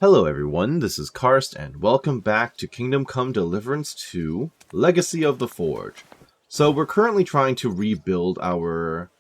Hello everyone, this is Karst, and welcome back to Kingdom Come Deliverance 2, Legacy of the Forge. So we're currently trying to rebuild our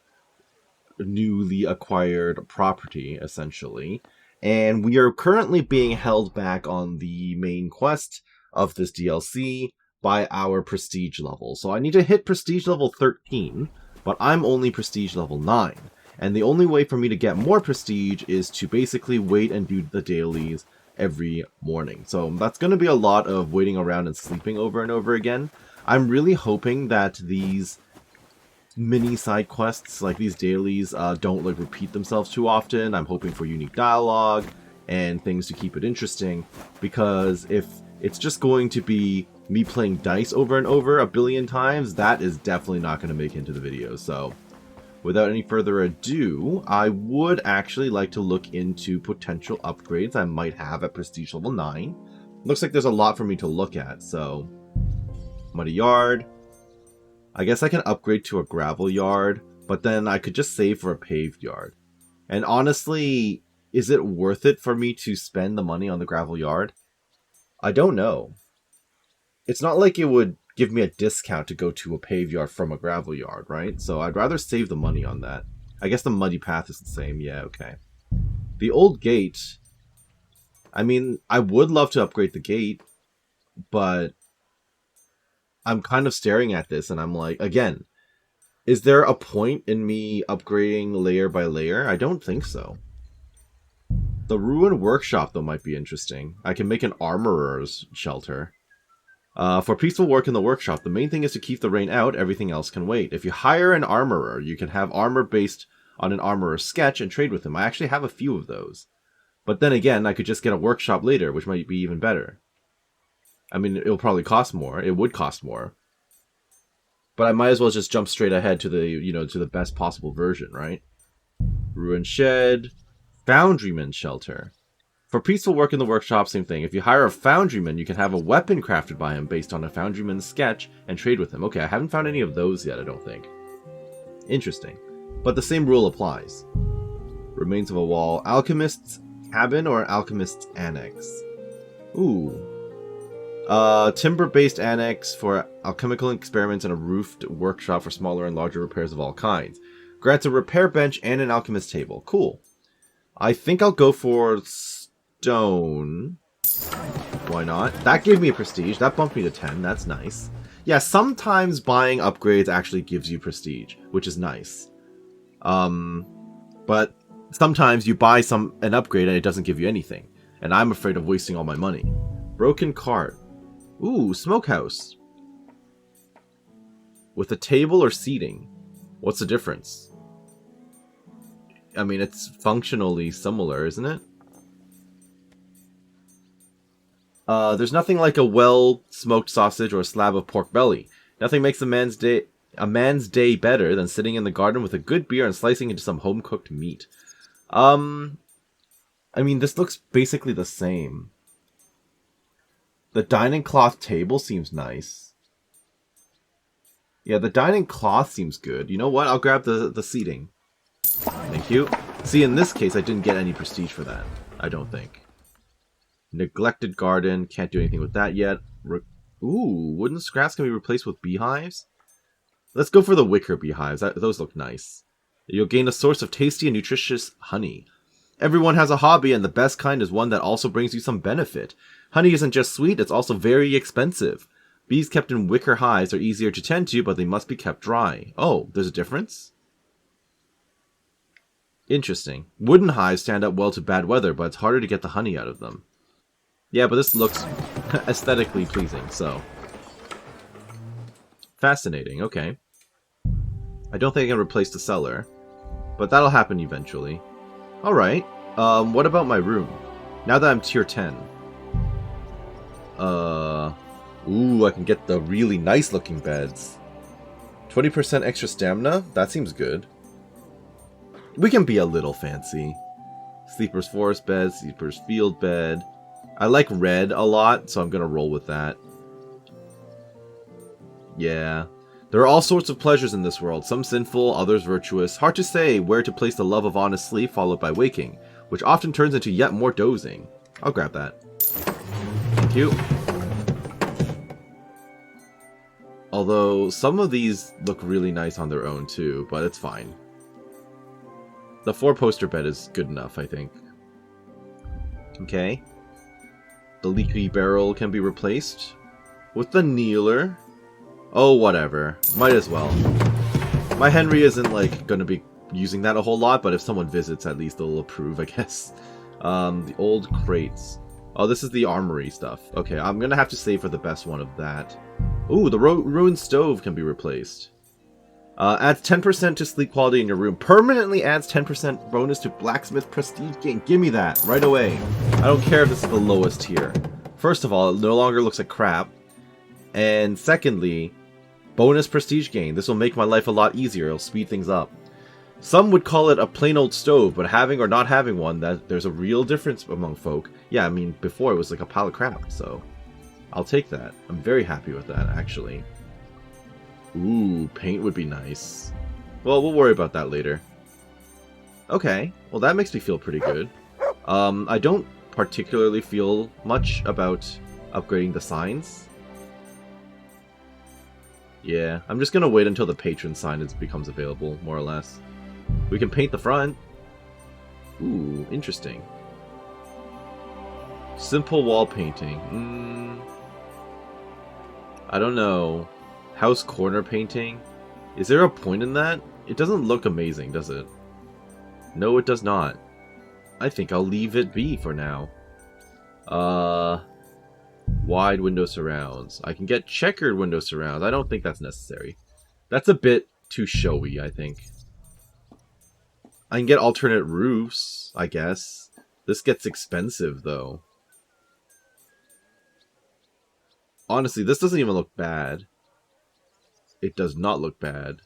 newly acquired property, essentially, and we are currently being held back on the main quest of this DLC by our prestige level. So I need to hit prestige level 13, but I'm only prestige level 9. And the only way for me to get more prestige is to basically wait and do the dailies every morning. So that's going to be a lot of waiting around and sleeping over and over again. I'm really hoping that these mini side quests, like these dailies, don't repeat themselves too often. I'm hoping for unique dialogue and things to keep it interesting, because if it's just going to be me playing dice over and over a billion times, that is definitely not going to make it into the video. So without any further ado, I would actually like to look into potential upgrades I might have at Prestige level 9. Looks like there's a lot for me to look at, so Muddy Yard. I guess I can upgrade to a gravel yard, but then I could just save for a paved yard. And honestly, is it worth it for me to spend the money on the gravel yard? I don't know. It's not like it would give me a discount to go to a paved yard from a gravel yard, right? So I'd rather save the money on that. I guess the muddy path is the same. Yeah, okay. The old gate. I mean, I would love to upgrade the gate, but I'm kind of staring at this and I'm like, again, is there a point in me upgrading layer by layer? I don't think so. The ruined workshop, though, might be interesting. I can make an armorer's shelter. For peaceful work in the workshop, the main thing is to keep the rain out, everything else can wait. If you hire an armorer, you can have armor based on an armorer's sketch and trade with him. I actually have a few of those. But then again, I could just get a workshop later, which might be even better. I mean, it'll probably cost more. It would cost more. But I might as well just jump straight ahead to the, to the best possible version, right? Ruined shed, foundryman's shelter. For peaceful work in the workshop, same thing. If you hire a foundryman, you can have a weapon crafted by him based on a foundryman's sketch and trade with him. Okay, I haven't found any of those yet, I don't think. Interesting. But the same rule applies. Remains of a wall. Alchemist's cabin or alchemist's annex? Ooh. Timber-based annex for alchemical experiments and a roofed workshop for smaller and larger repairs of all kinds. Grants a repair bench and an alchemist table. Cool. I think I'll go for stone. Why not? That gave me a prestige. That bumped me to 10. That's nice. Yeah, sometimes buying upgrades actually gives you prestige, which is nice. But sometimes you buy an upgrade and it doesn't give you anything. And I'm afraid of wasting all my money. Broken cart. Ooh, smokehouse. With a table or seating? What's the difference? I mean, it's functionally similar, isn't it? There's nothing like a well-smoked sausage or a slab of pork belly. Nothing makes a man's day better than sitting in the garden with a good beer and slicing into some home-cooked meat. I mean, this looks basically the same. The dining cloth table seems nice. Yeah, the dining cloth seems good. You know what? I'll grab the seating. Thank you. See, in this case, I didn't get any prestige for that. I don't think. Neglected garden. Can't do anything with that yet. Ooh, wooden scraps can be replaced with beehives? Let's go for the wicker beehives. Those look nice. You'll gain a source of tasty and nutritious honey. Everyone has a hobby, and the best kind is one that also brings you some benefit. Honey isn't just sweet, it's also very expensive. Bees kept in wicker hives are easier to tend to, but they must be kept dry. Oh, there's a difference? Interesting. Wooden hives stand up well to bad weather, but it's harder to get the honey out of them. Yeah, but this looks aesthetically pleasing, so. Fascinating, okay. I don't think I can replace the cellar, but that'll happen eventually. Alright, what about my room? Now that I'm tier 10. Ooh, I can get the really nice looking beds. 20% extra stamina? That seems good. We can be a little fancy. Sleeper's forest bed, sleeper's field bed. I like red a lot, so I'm gonna roll with that. Yeah. There are all sorts of pleasures in this world, some sinful, others virtuous. Hard to say where to place the love of honest sleep followed by waking, which often turns into yet more dozing. I'll grab that. Thank you. Although, some of these look really nice on their own too, but it's fine. The 4-poster bed is good enough, I think. Okay. The leaky barrel can be replaced with the kneeler. Oh, whatever. Might as well. My Henry isn't, like, gonna be using that a whole lot, but if someone visits, at least they'll approve, I guess. The old crates. Oh, this is the armory stuff. Okay, I'm gonna have to save for the best one of that. Ooh, the ruined stove can be replaced. Adds 10% to sleep quality in your room. Permanently adds 10% bonus to blacksmith prestige gain. Give me that right away. I don't care if this is the lowest tier. First of all, it no longer looks like crap. And secondly, bonus prestige gain. This will make my life a lot easier. It'll speed things up. Some would call it a plain old stove, but having or not having one, there's a real difference among folk. Yeah, I mean, before it was like a pile of crap, so I'll take that. I'm very happy with that, actually. Ooh, paint would be nice. Well, we'll worry about that later. Okay, well that makes me feel pretty good. I don't particularly feel much about upgrading the signs. Yeah, I'm just gonna wait until the patron sign becomes available, more or less. We can paint the front. Ooh, interesting. Simple wall painting. I don't know. House corner painting? Is there a point in that? It doesn't look amazing, does it? No, it does not. I think I'll leave it be for now. Wide window surrounds. I can get checkered window surrounds. I don't think that's necessary. That's a bit too showy, I think. I can get alternate roofs, I guess. This gets expensive, though. Honestly, this doesn't even look bad. It does not look bad.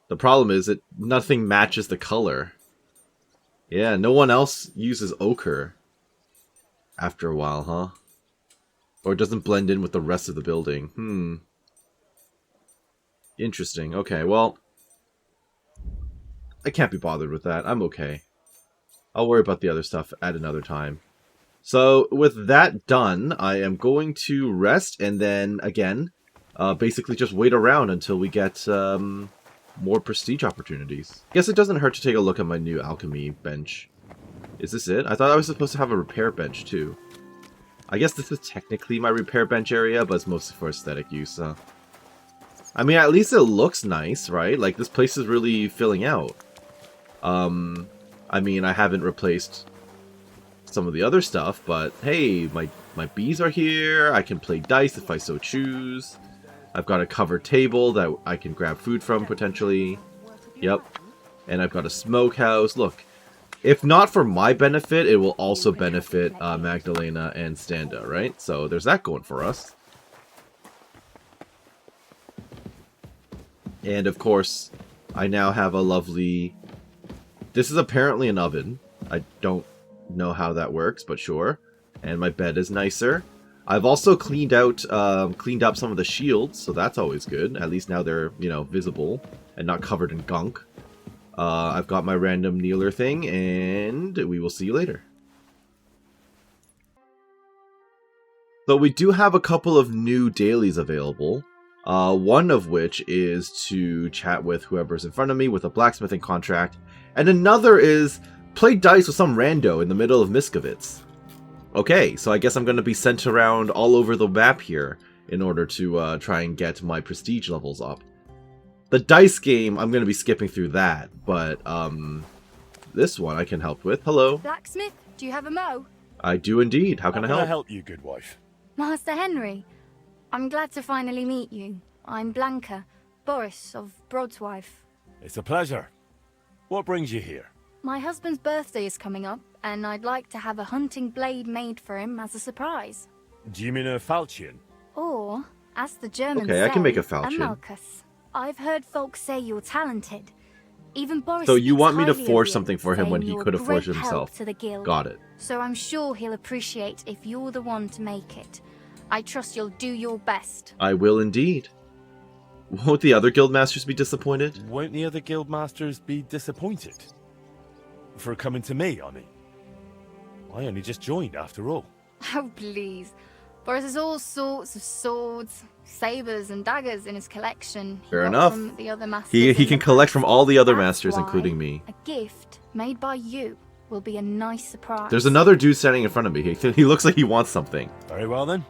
The problem is that nothing matches the color. Yeah, no one else uses ochre. After a while, huh? Or it doesn't blend in with the rest of the building. Interesting. Okay, well, I can't be bothered with that. I'm okay. I'll worry about the other stuff at another time. So, with that done, I am going to rest and then, again, basically just wait around until we get more prestige opportunities. Guess it doesn't hurt to take a look at my new alchemy bench. Is this it? I thought I was supposed to have a repair bench, too. I guess this is technically my repair bench area, but it's mostly for aesthetic use. I mean, at least it looks nice, right? Like, this place is really filling out. I mean, I haven't replaced some of the other stuff, but hey, my bees are here. I can play dice if I so choose. I've got a covered table that I can grab food from, potentially. Yep. And I've got a smokehouse. Look, if not for my benefit, it will also benefit Magdalena and Standa, right? So there's that going for us. And of course, I now have a lovely... This is apparently an oven. I don't know how that works, but sure. And my bed is nicer. I've also cleaned up some of the shields, so that's always good. At least now they're, you know, visible and not covered in gunk. I've got my random kneeler thing, and we will see you later. So we do have a couple of new dailies available. One of which is to chat with whoever's in front of me with a blacksmithing contract, and another is play dice with some rando in the middle of Miskovitz. Okay, so I guess I'm going to be sent around all over the map here in order to try and get my prestige levels up. The dice game, I'm going to be skipping through that, but this one I can help with. Hello. Blacksmith, do you have a mow? I do indeed. How can I help? How can I help you, good wife? Master Henry, I'm glad to finally meet you. I'm Blanca, Boris of Broadswife. It's a pleasure. What brings you here? My husband's birthday is coming up, and I'd like to have a hunting blade made for him as a surprise. Do you mean a falchion? Or, as the Germans Okay, say, I can make a falchion. Malchus. I've heard folks say you're talented. Even Boris So you speaks want me to highly of forge you, something for him when saying he you're could have a great forged it help himself. to the guild. Got it. So I'm sure he'll appreciate if you're the one to make it. I trust you'll do your best. I will indeed. Won't the other guildmasters be disappointed? Won't the other guildmasters be disappointed? For coming to me, I mean. I only just joined after all. Oh, please. Boris has all sorts of swords, sabers, and daggers in his collection. He Fair got enough. From the other masters He in can the collect past. from all the other That's masters, why including me. A gift made by you will be a nice surprise. There's another dude standing in front of me. He looks like he wants something. Very well then.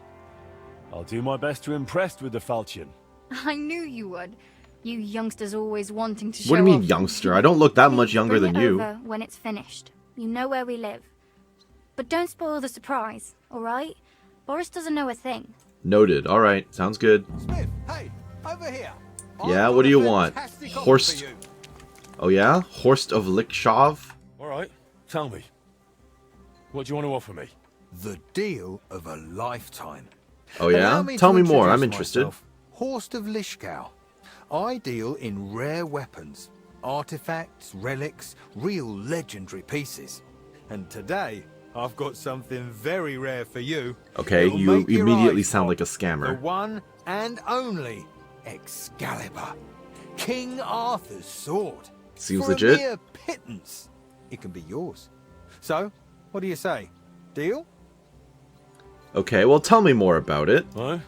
I'll do my best to impress with the falchion. I knew you would. You youngsters always wanting to show What do you mean, off. youngster? I don't look that Please much younger bring than it you. over when it's finished. You know where we live. But don't spoil the surprise, all right? Boris doesn't know a thing. Noted. All right. Sounds good. Smith, hey, over here. Yeah, what do you want? Horst. Oh yeah? Horst of Lickshov? Alright, tell me. What do you want to offer me? The deal of a lifetime. Oh yeah? Allow Tell to me more. I'm introduce interested. myself. Horst of Lischkau. I deal in rare weapons, artifacts, relics, real legendary pieces. And today, I've got something very rare for you. Okay, It'll you make your immediately eyes sound pop. like a The scammer. one and only Excalibur. King Arthur's sword. Seems For legit. a mere pittance, it can be yours. So, what do you say? Deal? Okay, well tell me more about it. Huh?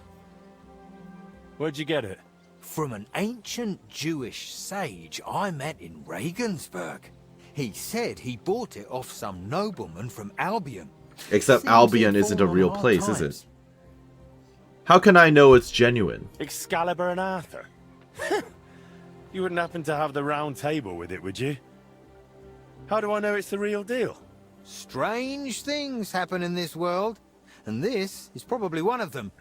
Where'd you get it? From an ancient Jewish sage I met in Regensburg. He said he bought it off some nobleman from Albion. Except Seems Albion he'd isn't a fallen real on hard place, is it? times. How can I know it's genuine? Excalibur and Arthur. You wouldn't happen to have the round table with it, would you? How do I know it's the real deal? Strange things happen in this world, and this is probably one of them.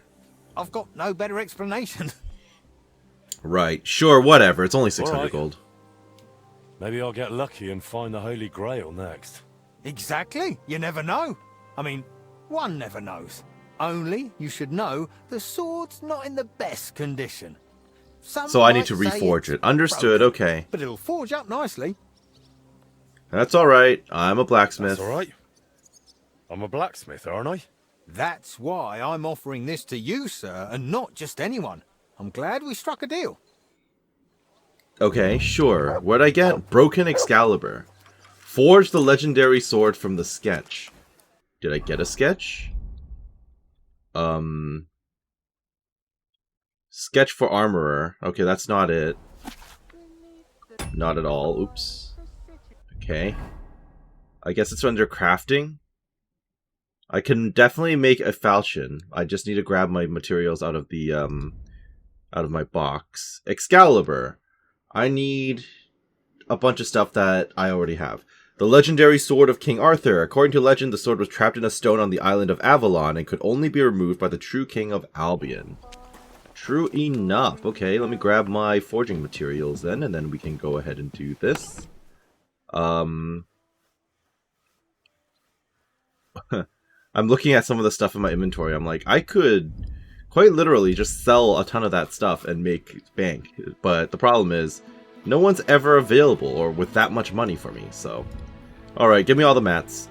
I've got no better explanation. Right, sure, whatever. It's only 600 Alright. gold. Maybe I'll get lucky and find the Holy Grail next. Exactly. You never know. I mean, one never knows. Only you should know the sword's not in the best condition. Some So I need to might say reforge it's it. Understood, broken, okay. But it'll forge up nicely. That's alright. I'm a blacksmith. That's alright. I'm a blacksmith, aren't I? That's why I'm offering this to you, sir, and not just anyone. I'm glad we struck a deal. Okay, sure. What'd I get? Broken Excalibur. Forge the legendary sword from the sketch. Did I get a sketch? Sketch for armorer. Okay, that's not it. Not at all. Oops. Okay. I guess it's under crafting. I can definitely make a falchion. I just need to grab my materials out of the out of my box. Excalibur. I need a bunch of stuff that I already have. The legendary sword of King Arthur. According to legend, the sword was trapped in a stone on the island of Avalon and could only be removed by the true king of Albion. True enough. Okay, let me grab my forging materials then, and then we can go ahead and do this. I'm looking at some of the stuff in my inventory. I'm like, I could quite literally just sell a ton of that stuff and make bank. But the problem is, no one's ever available or with that much money for me, so... Alright, give me all the mats.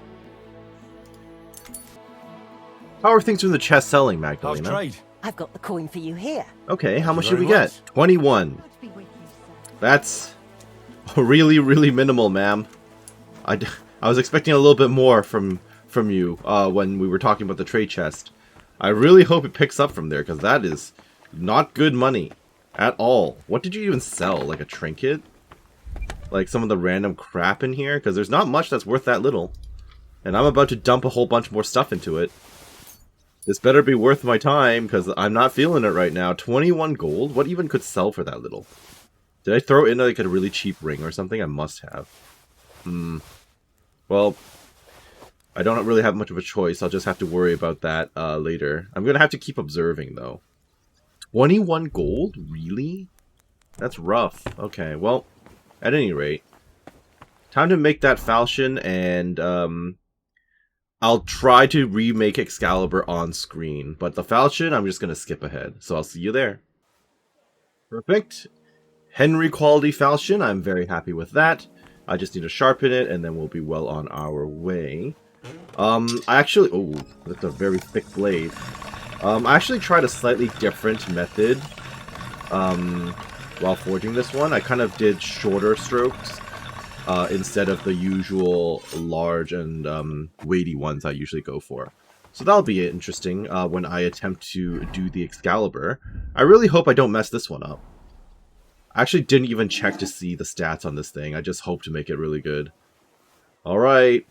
How are things from the chest selling, How's Magdalena? trade? I've got the coin for you here. Okay, how Thank much you did we very get? much. 21. That's really, really minimal, ma'am. I was expecting a little bit more from you when we were talking about the trade chest. I really hope it picks up from there, because that is not good money at all. What did you even sell? Like a trinket? Like some of the random crap in here? Because there's not much that's worth that little. And I'm about to dump a whole bunch more stuff into it. This better be worth my time, because I'm not feeling it right now. 21 gold? What even could sell for that little? Did I throw in like a really cheap ring or something? I must have. Well, I don't really have much of a choice. I'll just have to worry about that later. I'm going to have to keep observing, though. 21 gold? Really? That's rough. Okay, well, at any rate, time to make that falchion, and I'll try to remake Excalibur on screen. But the falchion, I'm just going to skip ahead. So I'll see you there. Perfect. Henry quality falchion. I'm very happy with that. I just need to sharpen it, and then we'll be well on our way. I actually... Oh, that's a very thick blade. I actually tried a slightly different method while forging this one. I kind of did shorter strokes instead of the usual large and weighty ones I usually go for. So that'll be interesting when I attempt to do the Excalibur. I really hope I don't mess this one up. I actually didn't even check to see the stats on this thing. I just hope to make it really good. Alright.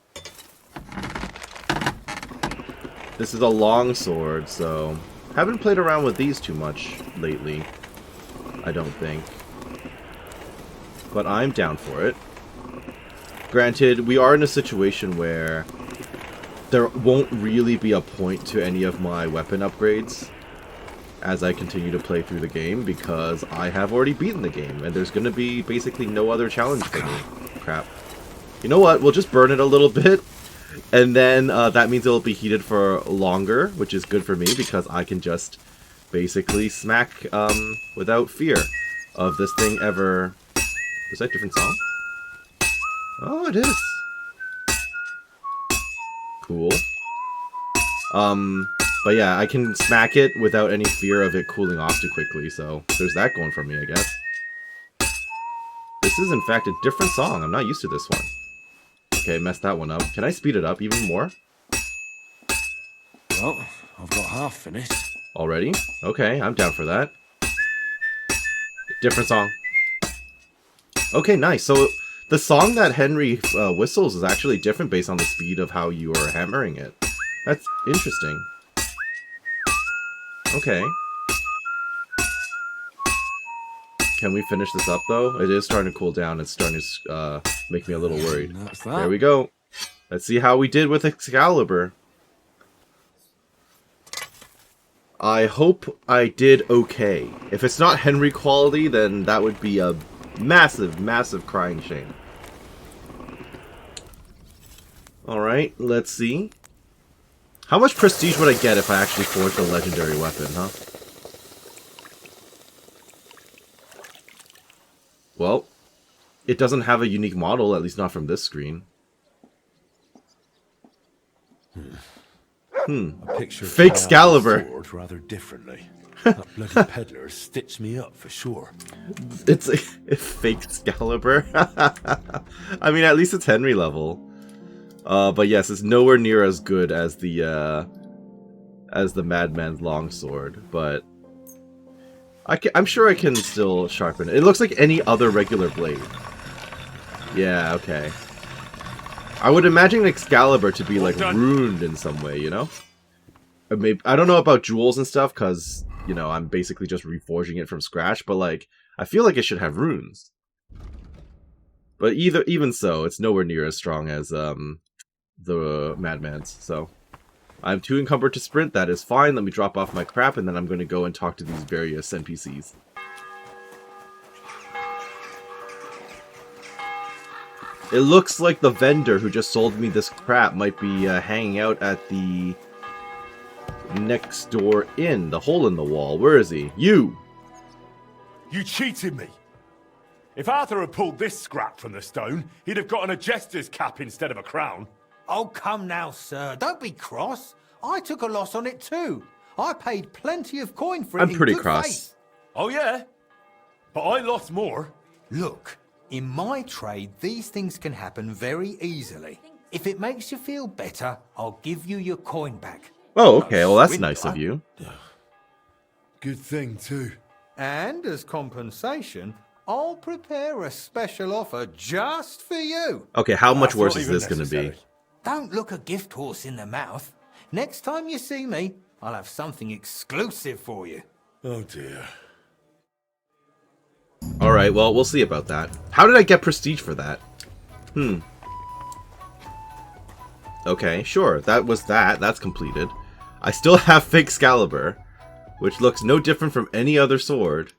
This is a long sword, so haven't played around with these too much lately, I don't think. But I'm down for it. Granted, we are in a situation where there won't really be a point to any of my weapon upgrades as I continue to play through the game, because I have already beaten the game, and there's going to be basically no other challenge for me. Crap. You know what? We'll just burn it a little bit, and then that means it'll be heated for longer, which is good for me, because I can just basically smack without fear of this thing ever... Is that a different song? Oh, it is. Cool. But yeah, I can smack it without any fear of it cooling off too quickly, so there's that going for me, I guess. This is, in fact, a different song. I'm not used to this one. Okay, messed that one up. Can I speed it up even more? Well, I've got half finished. Already? Okay, I'm down for that. Different song. Okay, nice. So the song that Henry whistles is actually different based on the speed of how you are hammering it. That's interesting. Okay. Can we finish this up, though? It is starting to cool down. It's starting to make me a little worried. There we go. Let's see how we did with Excalibur. I hope I did okay. If it's not Henry quality, then that would be a massive, massive crying shame. Alright, let's see. How much prestige would I get if I actually forged a legendary weapon, huh? Well, it doesn't have a unique model, at least not from this screen. I picture Fakescalibur. rather differently. That bloody peddler stitched me up for sure. It's a Fakescalibur. I mean, at least it's Henry level. But yes, it's nowhere near as good as the Madman's longsword. But I'm sure I can still sharpen it. It looks like any other regular blade. Yeah, okay. I would imagine Excalibur to be like ruined in some way, you know? Maybe, I don't know about jewels and stuff, because, you know, I'm basically just reforging it from scratch, but like, I feel like it should have runes. But even so, it's nowhere near as strong as the Madman's, so I'm too encumbered to sprint. That is fine. Let me drop off my crap, and then I'm going to go and talk to these various NPCs. It looks like the vendor who just sold me this crap might be hanging out at the next door inn, the hole in the wall. Where is he? You! You cheated me! If Arthur had pulled this scrap from the stone, he'd have gotten a jester's cap instead of a crown. Oh, come now, sir. Don't be cross. I took a loss on it too. I paid plenty of coin for it. I'm pretty in good cross. faith. Oh yeah? But I lost more. Look, in my trade, these things can happen very easily. If it makes you feel better, I'll give you your coin back. Oh, okay. Well, that's Swindler. nice of you. Good thing, too. And as compensation, I'll prepare a special offer just for you. Okay, how much That's worse not is even this going to be? necessary. Don't look a gift horse in the mouth. Next time you see me, I'll have something exclusive for you. Oh dear. Alright, well, we'll see about that. How did I get prestige for that? Okay, sure. That was that. That's completed. I still have Fakescalibur, which looks no different from any other sword.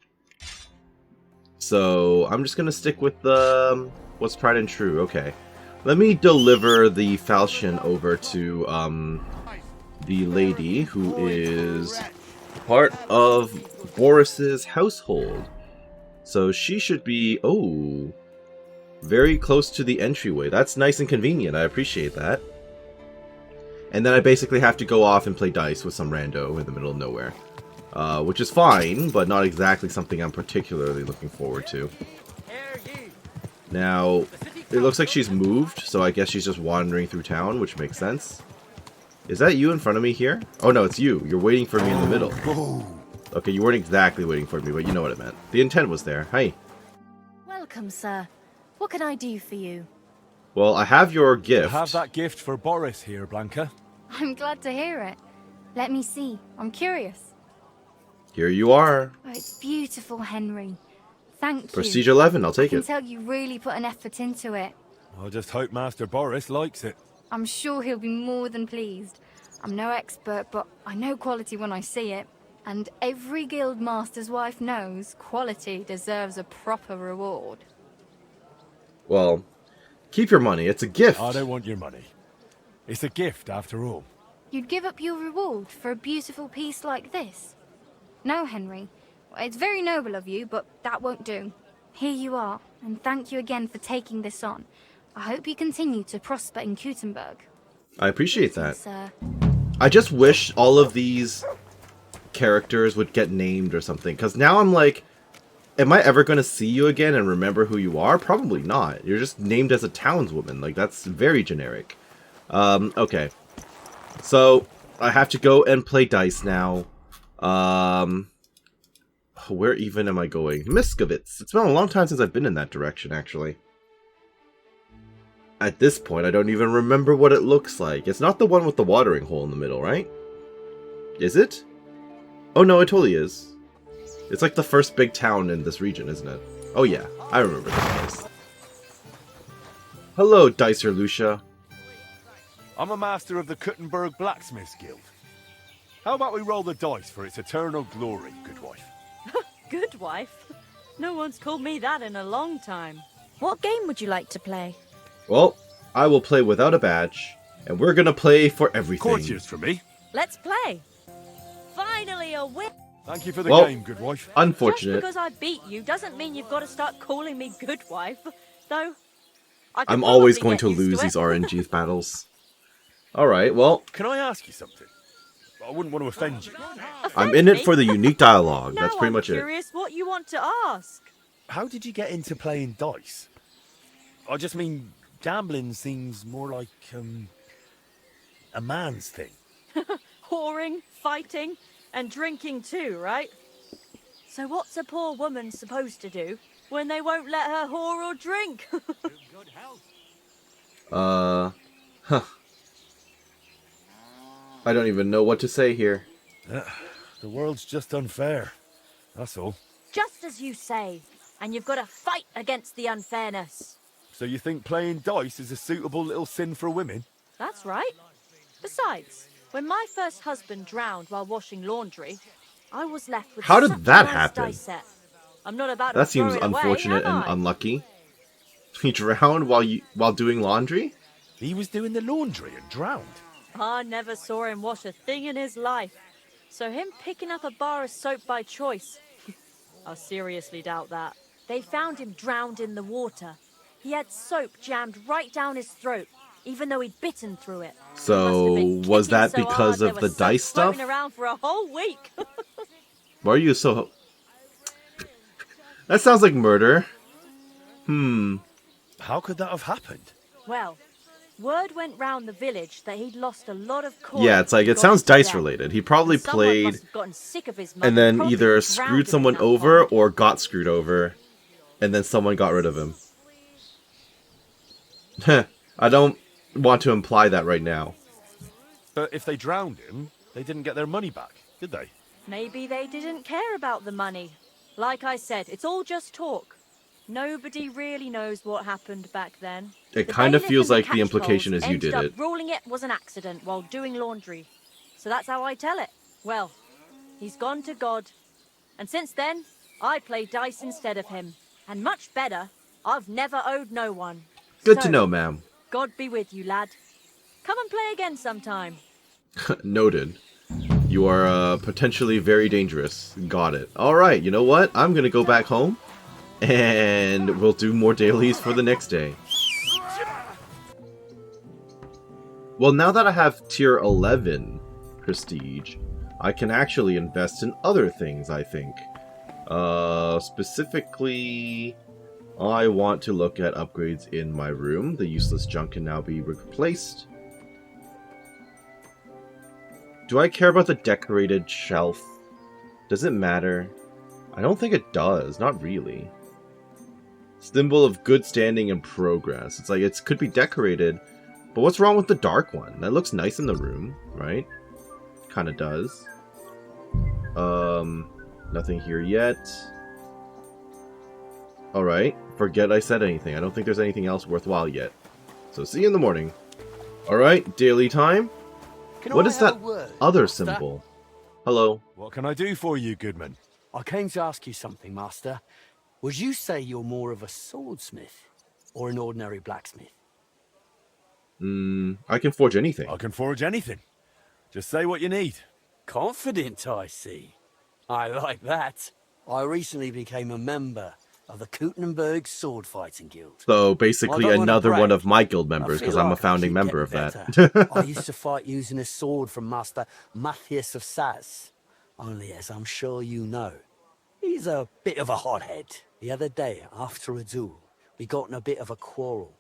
So, I'm just gonna stick with the... what's tried and true. Okay. Let me deliver the falchion over to, the lady who is part of Boris's household. So she should be, oh, very close to the entryway. That's nice and convenient. I appreciate that. And then I basically have to go off and play dice with some rando in the middle of nowhere. Which is fine, but not exactly something I'm particularly looking forward to. Now, It looks like she's moved, so I guess she's just wandering through town, which makes sense. Is that you in front of me here? Oh no, it's you. You're waiting for me in the middle. Okay, you weren't exactly waiting for me, but you know what it meant. The intent was there. Hi. Welcome, sir. What can I do for you? Well, I have your gift. Have that gift for Boris here, Blanca. I'm glad to hear it. Let me see. I'm curious. Here you are. Oh, it's beautiful, Henry. Thank you. Prestige 11, I'll take I can it. tell you really put an effort into it. I'll just hope Master Boris likes it. I'm sure he'll be more than pleased. I'm no expert, but I know quality when I see it. And every guild master's wife knows quality deserves a proper reward. Well, keep your money. It's a gift. I don't want your money. It's a gift, after all. You'd give up your reward for a beautiful piece like this? No, Henry. It's very noble of you, but that won't do. Here you are, and thank you again for taking this on. I hope you continue to prosper in Kutenberg. I appreciate that. Sir. I just wish all of these characters would get named or something, because now I'm like, am I ever going to see you again and remember who you are? Probably not. You're just named as a townswoman. Like, that's very generic. Okay. So, I have to go and play dice now. Where even am I going? Miskovitz. It's been a long time since I've been in that direction, actually. At this point, I don't even remember what it looks like. It's not the one with the watering hole in the middle, right? Is it? Oh no, it totally is. It's like the first big town in this region, isn't it? Oh yeah, I remember this place. Hello, Dicer Lucia. I'm a master of the Kuttenberg Blacksmiths Guild. How about we roll the dice for its eternal glory, good wife? Good wife? No one's called me that in a long time. What game would you like to play? Well, I will play without a badge, and we're gonna play for everything. Courtiers for me. Let's play. Finally a win. Thank you for the Well, game, good wife. Unfortunate. Just because I beat you doesn't mean you've got to start calling me good wife. Though, I could I'm always probably going to get used lose it. these RNG battles. Alright, well, Can I ask you something? I wouldn't want to offend you. I'm in it for the unique dialogue. Now That's pretty I'm much it. curious what you want to ask. How did you get into playing dice? I just mean, gambling seems more like, a man's thing. Whoring, fighting, and drinking too, right? So what's a poor woman supposed to do when they won't let her whore or drink? Huh. I don't even know what to say here. The world's just unfair. That's all. Just as you say. And you've got to fight against the unfairness. So you think playing dice is a suitable little sin for women? That's right. Besides, when my first husband drowned while washing laundry, I was left with How did such a that nice happen? dice set. I'm not about to That throw seems it away, unfortunate am and I? unlucky. He drowned while doing laundry? He was doing the laundry and drowned. I never saw him wash a thing in his life. So him picking up a bar of soap by choice, I seriously doubt that. They found him drowned in the water. He had soap jammed right down his throat, even though he'd bitten through it. So, was that because of the dice stuff? Floating around for a whole week. Why are you so... That sounds like murder. How could that have happened? Well, word went round the village that he'd lost a lot of coin. Yeah, it's like, it Got sounds to death. dice related. He probably And someone played must have gotten sick of his mother, and then probably either drowned screwed him someone in that over pond. or got screwed over. And then someone got rid of him. I don't want to imply that right now. But if they drowned him, they didn't get their money back, did they? Maybe they didn't care about the money. Like I said, it's all just talk. Nobody really knows what happened back then. It The kind of bailiff feels and like the catchpolls implication is you ended did up it. ruling it was an accident while doing laundry. So that's how I tell it. Well, he's gone to God. And since then, I play dice instead of him. And much better, I've never owed no one. Good to So, know, ma'am. God be with you, lad. Come and play again sometime. Noted. You are potentially very dangerous. Got it. Alright, you know what? I'm gonna go back home. And we'll do more dailies for the next day. Well, now that I have tier 11 prestige, I can actually invest in other things, I think. Specifically... I want to look at upgrades in my room. The useless junk can now be replaced. Do I care about the decorated shelf? Does it matter? I don't think it does. Not really. Symbol of good standing and progress. It's like it could be decorated, but what's wrong with the dark one? That looks nice in the room, right? Kind of does. Nothing here yet. Alright, forget I said anything. I don't think there's anything else worthwhile yet. So see you in the morning. Alright, daily time. What is that other symbol? Hello. What can I do for you, Goodman? I came to ask you something, Master. Would you say you're more of a swordsmith or an ordinary blacksmith? I can forge anything. I can forge anything. Just say what you need. Confident, I see. I like that. I recently became a member of the Kuttenberg Sword Fighting Guild. So basically I don't wanna another brag. one of my guild I members, feel because I'm a like I founding keep member of getting that. better. I used to fight using a sword from Master Matthias of Saz. Only, as I'm sure you know, he's a bit of a hothead. The other day, after a duel, we got in a bit of a quarrel.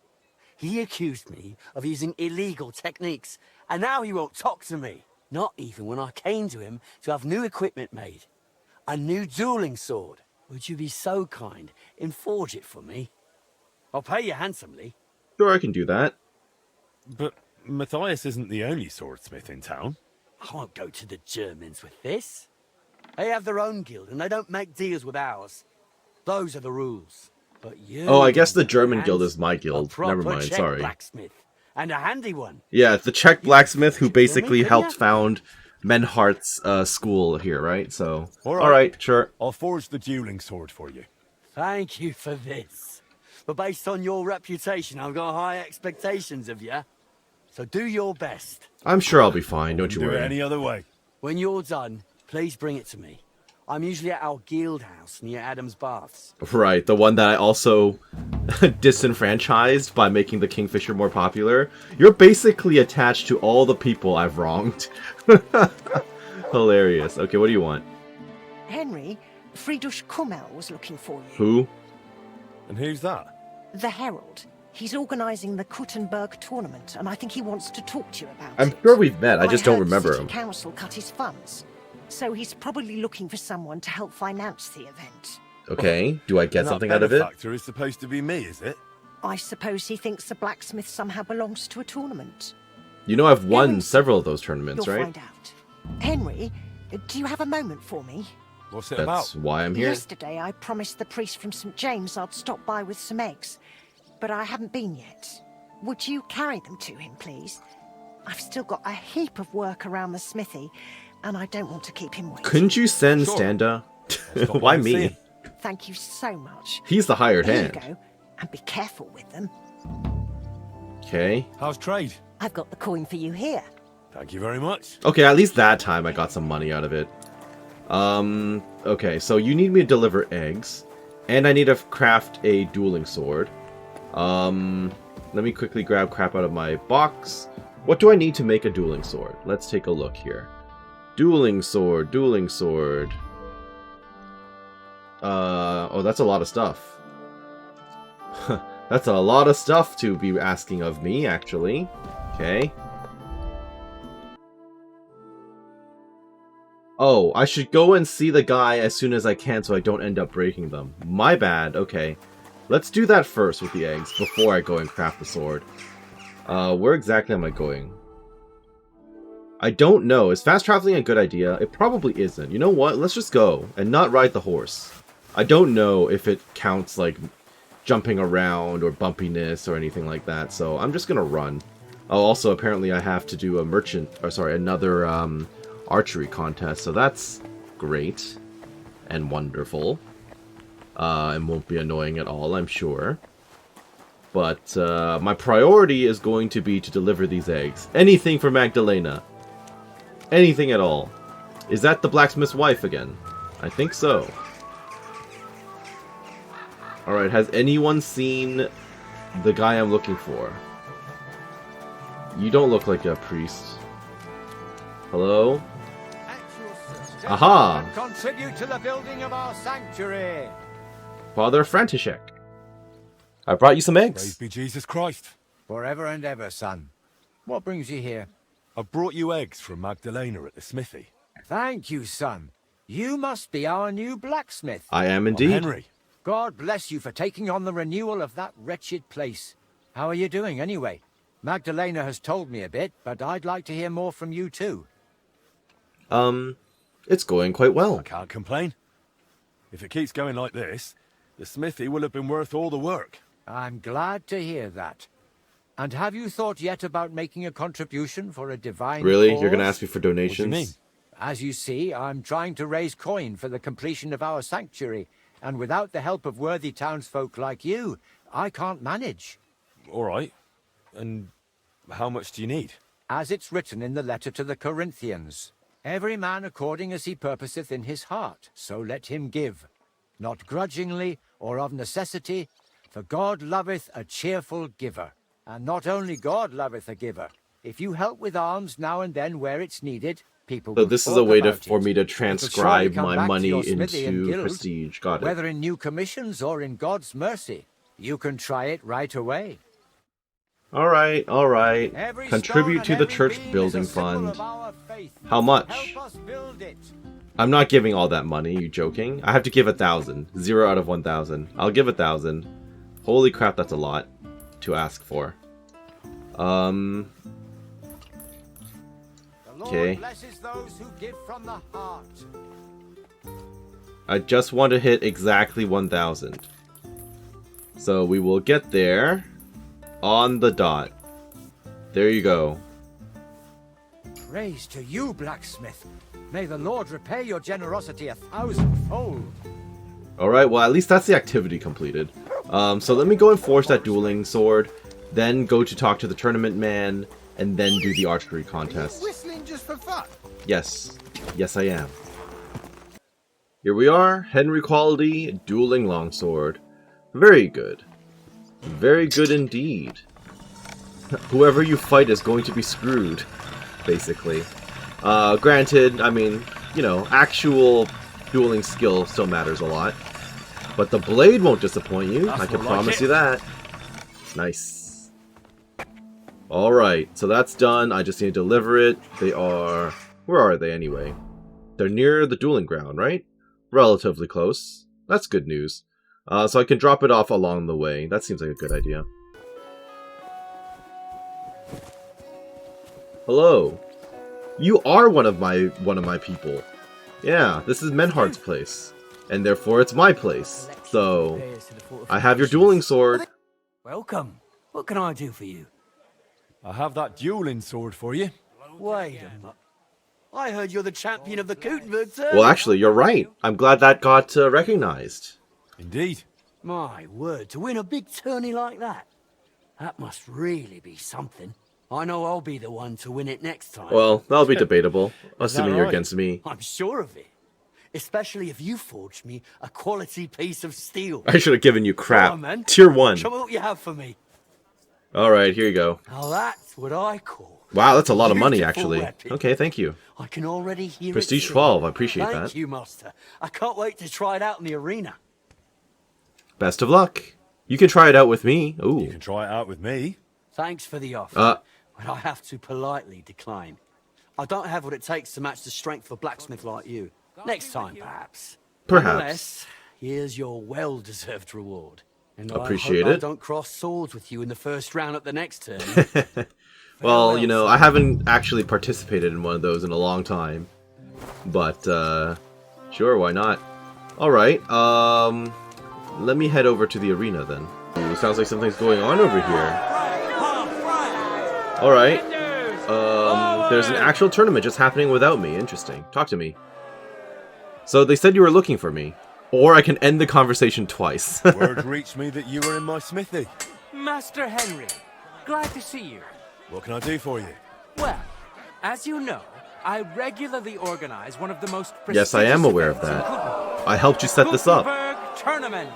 He accused me of using illegal techniques, and now he won't talk to me. Not even when I came to him to have new equipment made. A new dueling sword. Would you be so kind and forge it for me? I'll pay you handsomely. Sure, I can do that. But Matthias isn't the only swordsmith in town. I won't go to the Germans with this. They have their own guild and they don't make deals with ours. Those are the rules. But you... Oh, I guess the on German hand, guild is my a guild. proper Never mind, Czech sorry. blacksmith. And a handy one. Yeah, it's the Czech blacksmith who Give it to me, basically will helped ya? found Menhardt's school here, right? So, All right. alright, sure. I'll forge the dueling sword for you. Thank you for this. But based on your reputation, I've got high expectations of you. So do your best. I'm sure I'll be fine, don't you Do it worry. any other way. When you're done, please bring it to me. I'm usually at our guild house near Adam's Baths. Right, the one that I also disenfranchised by making the Kingfisher more popular. You're basically attached to all the people I've wronged. Hilarious. Okay, what do you want? Henry, Friedrich Kummel was looking for you. Who? And who's that? The Herald. He's organising the Kuttenberg tournament, and I think he wants to talk to you about I'm it. sure we've met, I just don't heard remember City him. Council cut his funds, so he's probably looking for someone to help finance the event. Okay, do I get And that something out of it? benefactor is supposed to be me, is it? I suppose he thinks the blacksmith somehow belongs to a tournament. You know I've won Henry, several of those tournaments, You'll right? find out. Henry, do you have a moment for me? What's it That's about? why I'm here. Yesterday, I promised the priest from St. James I'd stop by with some eggs, but I haven't been yet. Would you carry them to him, please? I've still got a heap of work around the smithy, and I don't want to keep him waiting. Couldn't you send Sure. Standa? I'll stop Why by and see me? him. Thank you so much. He's the hired Here you hand. go, and be careful with them. Okay. How's trade? I've got the coin for you here. Thank you very much. Okay, at least that time I got some money out of it. Okay, so you need me to deliver eggs. And I need to craft a dueling sword. Let me quickly grab crap out of my box. What do I need to make a dueling sword? Let's take a look here. Dueling sword, dueling sword. Oh, that's a lot of stuff. That's a lot of stuff to be asking of me, actually. Okay. Oh, I should go and see the guy as soon as I can so I don't end up breaking them. My bad, okay. Let's do that first with the eggs before I go and craft the sword. Where exactly am I going? I don't know. Is fast traveling a good idea? It probably isn't. You know what? Let's just go and not ride the horse. I don't know if it counts like jumping around or bumpiness or anything like that, so I'm just gonna run. Oh, also apparently I have to do another archery contest, so that's great and wonderful. And won't be annoying at all, I'm sure. But my priority is going to be to deliver these eggs. Anything for Magdalena. Anything at all. Is that the blacksmith's wife again? I think so. Alright, has anyone seen the guy I'm looking for? You don't look like a priest. Hello? Aha! Contribute to the building of our sanctuary. Father František. I brought you some Praise eggs. be Jesus Christ. Forever and ever, son. What brings you here? I brought you eggs from Magdalena at the smithy. Thank you, son. You must be our new blacksmith. I am I'm indeed. Henry. God bless you for taking on the renewal of that wretched place. How are you doing, anyway? Magdalena has told me a bit, but I'd like to hear more from you, too. It's going quite I well. can't complain. If it keeps going like this, the smithy will have been worth all the work. I'm glad to hear that. And have you thought yet about making a contribution for a divine Really? cause? You're gonna ask me for What do you donations? mean? As you see, I'm trying to raise coin for the completion of our sanctuary, and without the help of worthy townsfolk like you, I can't manage. All right. And how much do you need? As it's written in the letter to the Corinthians, every man according as he purposeth in his heart, so let him give, not grudgingly or of necessity, for God loveth a cheerful giver. And not only God loveth a giver. If you help with alms now and then where it's needed, people So will this is talk a way about for it. me to It'll surely transcribe come my back to money your smithy and into guild, prestige. Got it. whether in new commissions or in God's mercy. You can try it right away. All right, all right. Every Contribute stone to and the every church beam building is a symbol fund. of our faith. How much? Help us build it. I'm not giving all that money. You joking? I have to give 1,000. 0 out of 1,000. I'll give 1,000. Holy crap, that's a lot to ask for. The Lord Okay. blesses those who give from the heart. I just want to hit exactly 1,000. So we will get there on the dot. There you go. Praise to you, blacksmith. May the Lord repay your generosity 1,000-fold. Alright, well at least that's the activity completed. So let me go and forge that dueling sword, then go to talk to the tournament man, and then do the archery contest. Whistling just for fun. Yes. Yes I am. Here we are, Henry quality, dueling longsword. Very good. Very good indeed. Whoever you fight is going to be screwed, basically. Granted, I mean, you know, actual dueling skill still matters a lot. But the blade won't disappoint you, I can promise you that. Nice. Alright, so that's done. I just need to deliver it. They are... Where are they anyway? They're near the dueling ground, right? Relatively close. That's good news. So I can drop it off along the way. That seems like a good idea. Hello. You are one of my people. Yeah, this is Menhard's place. And therefore it's my place. So, I have your dueling sword. Welcome. What can I do for you? I have that dueling sword for you. Wait a minute. I heard you're the champion of the Gutenberg turn. Well, actually, you're right. I'm glad that got recognized. Indeed. My word, to win a big tourney like that. That must really be something. I know I'll be the one to win it next time. Well, that'll be debatable, assuming you're right? against me. I'm sure of it. Especially if you forged me a quality piece of steel. I should have given you Come crap. on, man. Tier 1. Show me what you have for me. Alright, here you go. Now that's what I call... Wow, that's a lot of money, beautiful actually. weapon. Okay, thank you. I can already hear Prestige it sing. 12, I appreciate Thank that. you, Master. I can't wait to try it out in the arena. Best of luck. You can try it out with me. You Ooh. can try it out with me. Thanks for the offer, but I have to politely decline. I don't have what it takes to match the strength of a blacksmith like you. Next time, perhaps. Perhaps. Nonetheless, here's your well-deserved reward. And Appreciate I hope it. I don't cross swords with you in the first round at the next turn. Well, you know, I haven't actually participated in one of those in a long time. But, sure, why not? Alright, let me head over to the arena then. Ooh, sounds like something's going on over here. Alright. There's an actual tournament just happening without me. Interesting. Talk to me. So they said you were looking for me. Or I can end the conversation twice. Word reached me that you were in my smithy. Master Henry, glad to see you. What can I do for you? Well, as you know, I regularly organize one of the most Yes, I am prestigious aware of events in that. Gutenberg. I helped you set this up. Gutenberg Tournament.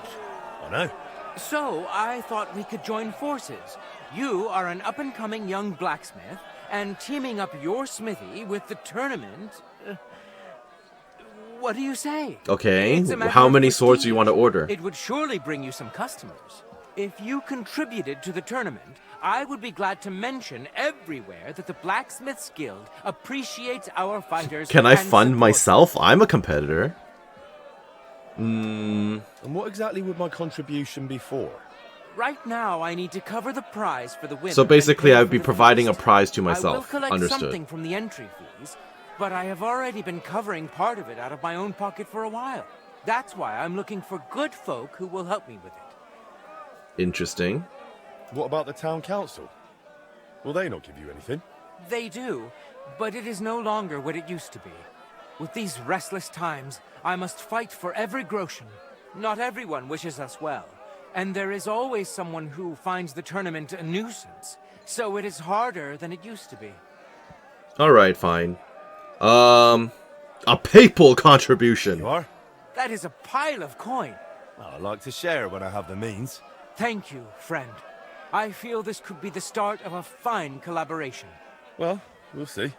I know. So I thought we could join forces. You are an up-and-coming young blacksmith, and teaming up your smithy with the tournament... what do you say? Okay, It's a matter how of many swords do you prestige. want to order? It would surely bring you some customers. If you contributed to the tournament, I would be glad to mention everywhere that the Blacksmiths Guild appreciates our fighters. Can I and fund support myself? I'm a competitor. And what exactly would my contribution be for? them. Right now, I need to cover the prize for the winner. So basically, and pay I'd for be the providing a feast. prize to I will myself. collect Understood. something from the entry fees, but I have already been covering part of it out of my own pocket for a while. That's why I'm looking for good folk who will help me with it. Interesting. What about the town council? Will they not give you anything? They do, but it is no longer what it used to be. With these restless times, I must fight for every groschen. Not everyone wishes us well, and there is always someone who finds the tournament a nuisance, so it is harder than it used to be. Alright, fine. A papal contribution. You are? That is a pile of coin. Well, I like to share when I have the means. Thank you, friend. I feel this could be the start of a fine collaboration. Well, we'll see.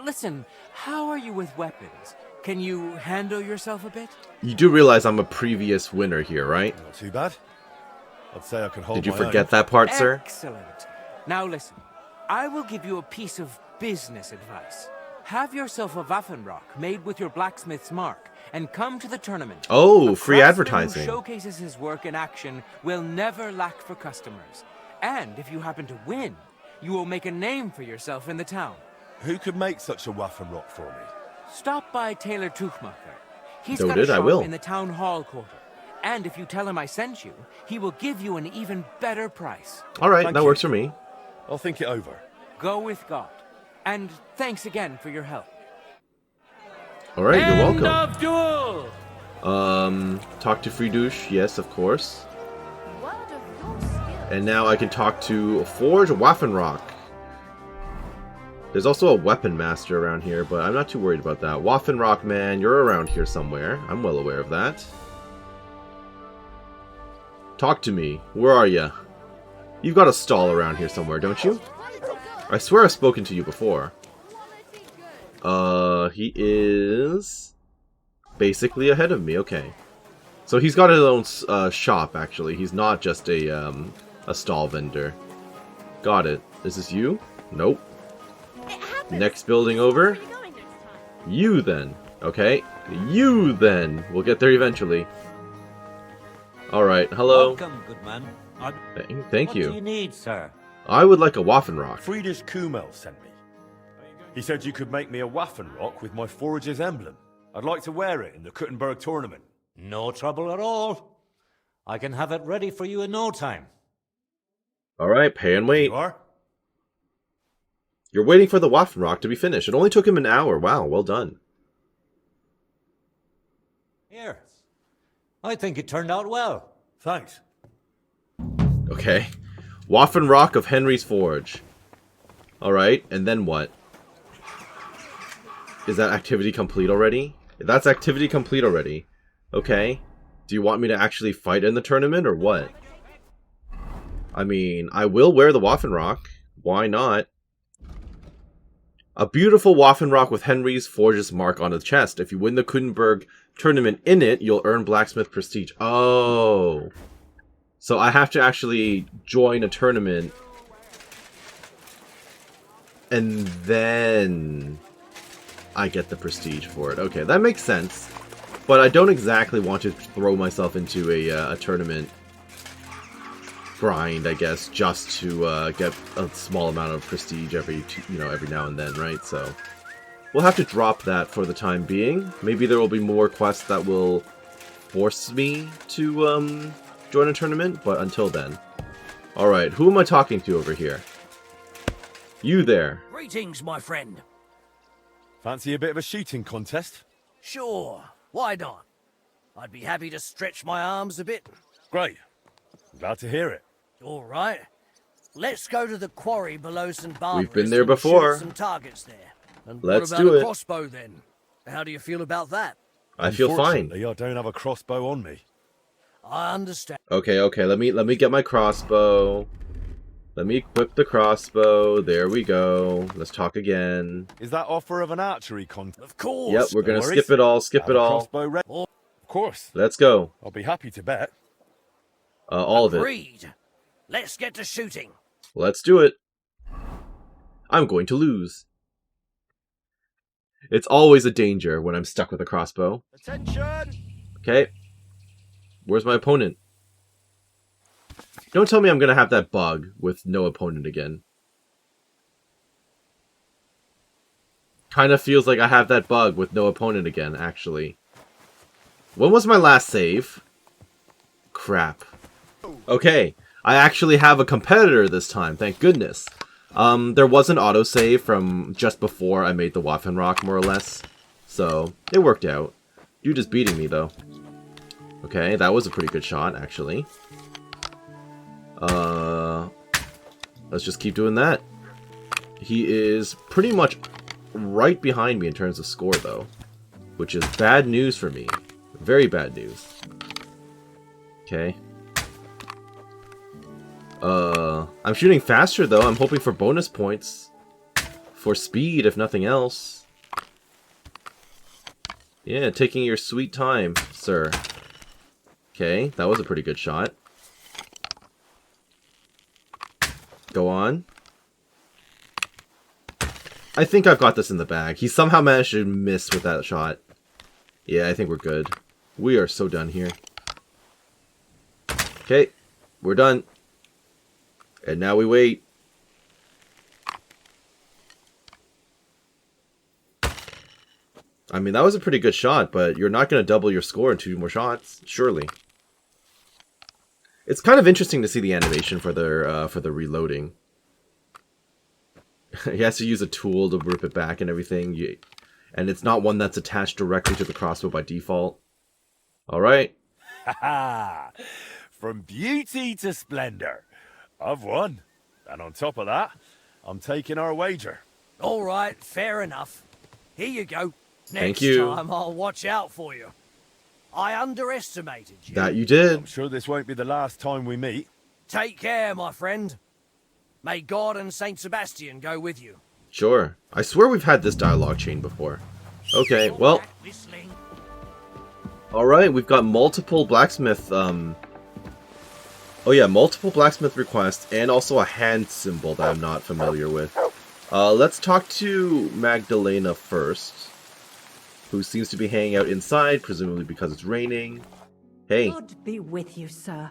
Listen, how are you with weapons? Can you handle yourself a bit? You do realize I'm a previous winner here, right? Not too bad. I'd say I can hold Did you my forget own. that part, sir? Excellent. Now listen, I will give you a piece of business advice. Have yourself a Waffenrock made with your blacksmith's mark, and come to the tournament. Oh, A free craftsman advertising. Who showcases his work in action will never lack for customers. And if you happen to win, you will make a name for yourself in the town. Who could make such a Waffenrock for me? Stop by Taylor Tuchmacher. He's Noted, got a I shop will. in the town hall quarter. And if you tell him I sent you, he will give you an even better price. Alright, Thank that you. works for me. I'll think it over. Go with God. And thanks again for your help. Alright, you're welcome. of duel! Talk to Friedouche, yes, of course. Word of your skill. And now I can talk to Forge Waffenrock. There's also a weapon master around here, but I'm not too worried about that. Waffenrock, man, you're around here somewhere. I'm well aware of that. Talk to me. Where are you? You've got a stall around here somewhere, don't you? I swear I've spoken to you before. He is basically ahead of me. Okay. So he's got his own shop, actually. He's not just a stall vendor. Got it. Is this you? Nope. Next building over. You then. Okay. You then. We'll get there eventually. Alright, hello. Welcome, good man. Thank What do you you. need, sir? I would like a Waffenrock. Friedrich Kumel sent me. He said you could make me a Waffenrock with my Forager's emblem. I'd like to wear it in the Kuttenberg tournament. No trouble at all. I can have it ready for you in no time. Alright, pay and wait. You are? You're waiting for the Waffenrock to be finished. It only took him an hour. Wow, well done. Here. I think it turned out well. Thanks. Okay. Waffenrock of Henry's Forge. Alright, and then what? Is that activity complete already? That's activity complete already. Okay. Do you want me to actually fight in the tournament, or what? I mean, I will wear the Waffenrock. Why not? A beautiful Waffenrock with Henry's Forge's mark on the chest. If you win the Kuttenberg tournament in it, you'll earn blacksmith prestige. Oh. So I have to actually join a tournament. And then I get the prestige for it. Okay, that makes sense. But I don't exactly want to throw myself into a tournament grind, I guess, just to get a small amount of prestige every now and then, right? So we'll have to drop that for the time being. Maybe there will be more quests that will force me to join a tournament, but until then. Alright, who am I talking to over here? You there. Greetings, my friend. Fancy a bit of a shooting contest? Sure, why not? I'd be happy to stretch my arms a bit. Great. Glad to hear it. All right. Let's go to the quarry below St. Barbara's. We've been there and before. shoot some targets there. And Let's what about do a it. crossbow then? How do you feel about that? I feel fine. Unfortunately, I don't have a crossbow on me. I understand. Okay, let me get my crossbow. Let me equip the crossbow. There we go. Let's talk again. Is that offer of an archery contest? Of course. Yep, we're gonna No worries. skip it all. Skip Have it a all. crossbow ready. Of course. Let's go. I'll be happy to bet. All of it. Agreed. Let's get to shooting. Let's do it. I'm going to lose. It's always a danger when I'm stuck with a crossbow. Attention! Okay. Where's my opponent? Don't tell me I'm going to have that bug with no opponent again. Kind of feels like I have that bug with no opponent again, actually. When was my last save? Crap. Okay. I actually have a competitor this time, thank goodness. There was an autosave from just before I made the Waffenrock, more or less. So, it worked out. Dude is beating me, though. Okay, that was a pretty good shot, actually. Let's just keep doing that. He is pretty much right behind me in terms of score, though. Which is bad news for me. Very bad news. Okay. I'm shooting faster, though. I'm hoping for bonus points. For speed, if nothing else. Yeah, taking your sweet time, sir. Okay, that was a pretty good shot. Go on. I think I've got this in the bag. He somehow managed to miss with that shot. Yeah, I think we're good. We are so done here. Okay, we're done. And now we wait. I mean, that was a pretty good shot, but you're not going to double your score in 2 more shots, surely. It's kind of interesting to see the animation for the reloading. He has to use a tool to rip it back and everything, and it's not one that's attached directly to the crossbow by default. All right. Ha! From beauty to splendor. I've won. And on top of that, I'm taking our wager. All right, fair enough. Here you go. Thank Next you. time I'll watch out for you. I underestimated you. That you did. I'm sure this won't be the last time we meet. Take care, my friend. May God and Saint Sebastian go with you. Sure. I swear we've had this dialogue chain before. Okay, well. Alright, we've got multiple blacksmith, Oh yeah, multiple blacksmith requests, and also a hand symbol that I'm not familiar with. Let's talk to Magdalena first, who seems to be hanging out inside, presumably because it's raining. Hey. God be with you, sir.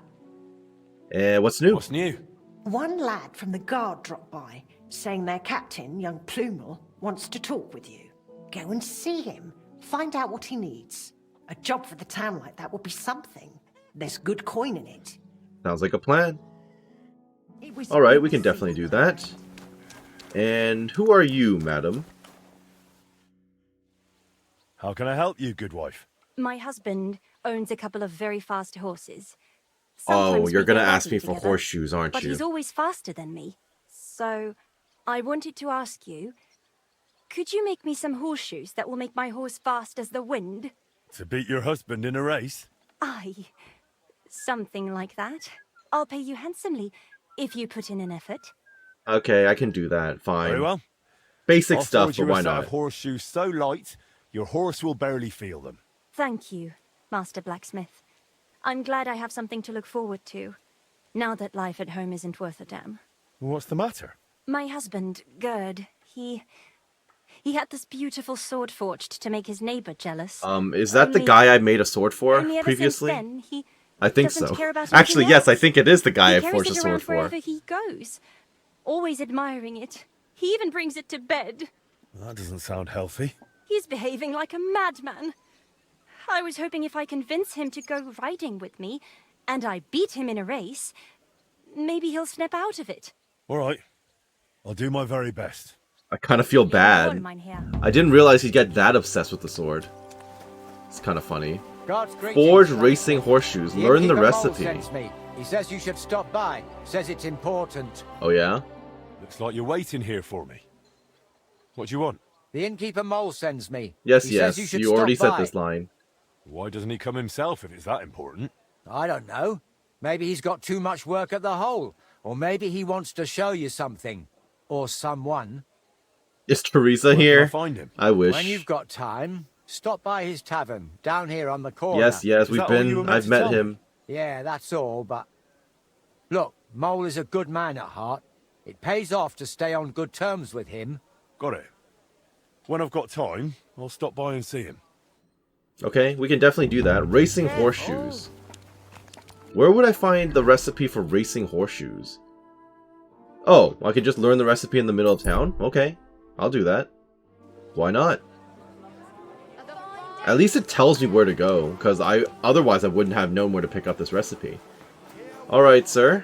What's new? What's new? One lad from the guard dropped by, saying their captain, young Plumel, wants to talk with you. Go and see him. Find out what he needs. A job for the town like that would be something. There's good coin in it. Sounds like a plan. Alright, we can definitely do that. And who are you, madam? How can I help you, good wife? My husband owns a couple of very fast horses. Oh, Sometimes you're we gonna go ask riding me for together, horseshoes, aren't but you? he's always faster than me. So, I wanted to ask you, could you make me some horseshoes that will make my horse fast as the wind? To beat your husband in a race? Aye, something like that. I'll pay you handsomely if you put in an effort. Okay, I can do that. Fine. Very well. Basic I'll stuff, forge but you why a set not? of horseshoes so light, your horse will barely feel them. Thank you, Master Blacksmith. I'm glad I have something to look forward to, now that life at home isn't worth a damn. What's the matter? My husband, Gerd, he had this beautiful sword forged to make his neighbor jealous. Is that the guy I made a sword for only ever previously? Since then, he I think doesn't so. care about Actually, anything yes, I else. think it is the guy I He forged a carries it sword around for. wherever he goes, always admiring it. He even brings it to bed. That doesn't sound healthy. He's behaving like a madman. I was hoping if I convince him to go riding with me, and I beat him in a race, maybe he'll snap out of it. All right. I'll do my very best. I kind of feel bad. I didn't realize he'd get that obsessed with the sword. It's kind of funny. God's greetings, Forge son. racing horseshoes. The Learn the innkeeper Mole recipe. sends me. He says you should stop by. Says it's important. Oh yeah? Looks like you're waiting here for me. What do you want? The innkeeper Mole sends me. Yes, He yes. says you should You already stop said by. this line. Why doesn't he come himself if it's that important? I don't know. Maybe he's got too much work at the hole. Or maybe he wants to show you something. Or someone. Is Teresa Where can I here? find him? I wish. When you've got time, stop by his tavern, down here on the corner. Yes, yes, Is that all you were meant I've to met tell me? him. Yeah, that's all, but... Look, Mole is a good man at heart. It pays off to stay on good terms with him. Got it. When I've got time, I'll stop by and see him. Okay, we can definitely do that. Racing horseshoes. Where would I find the recipe for racing horseshoes? Oh, I could just learn the recipe in the middle of town? Okay, I'll do that. Why not? At least it tells me where to go, because otherwise I wouldn't have known where to pick up this recipe. Alright, sir.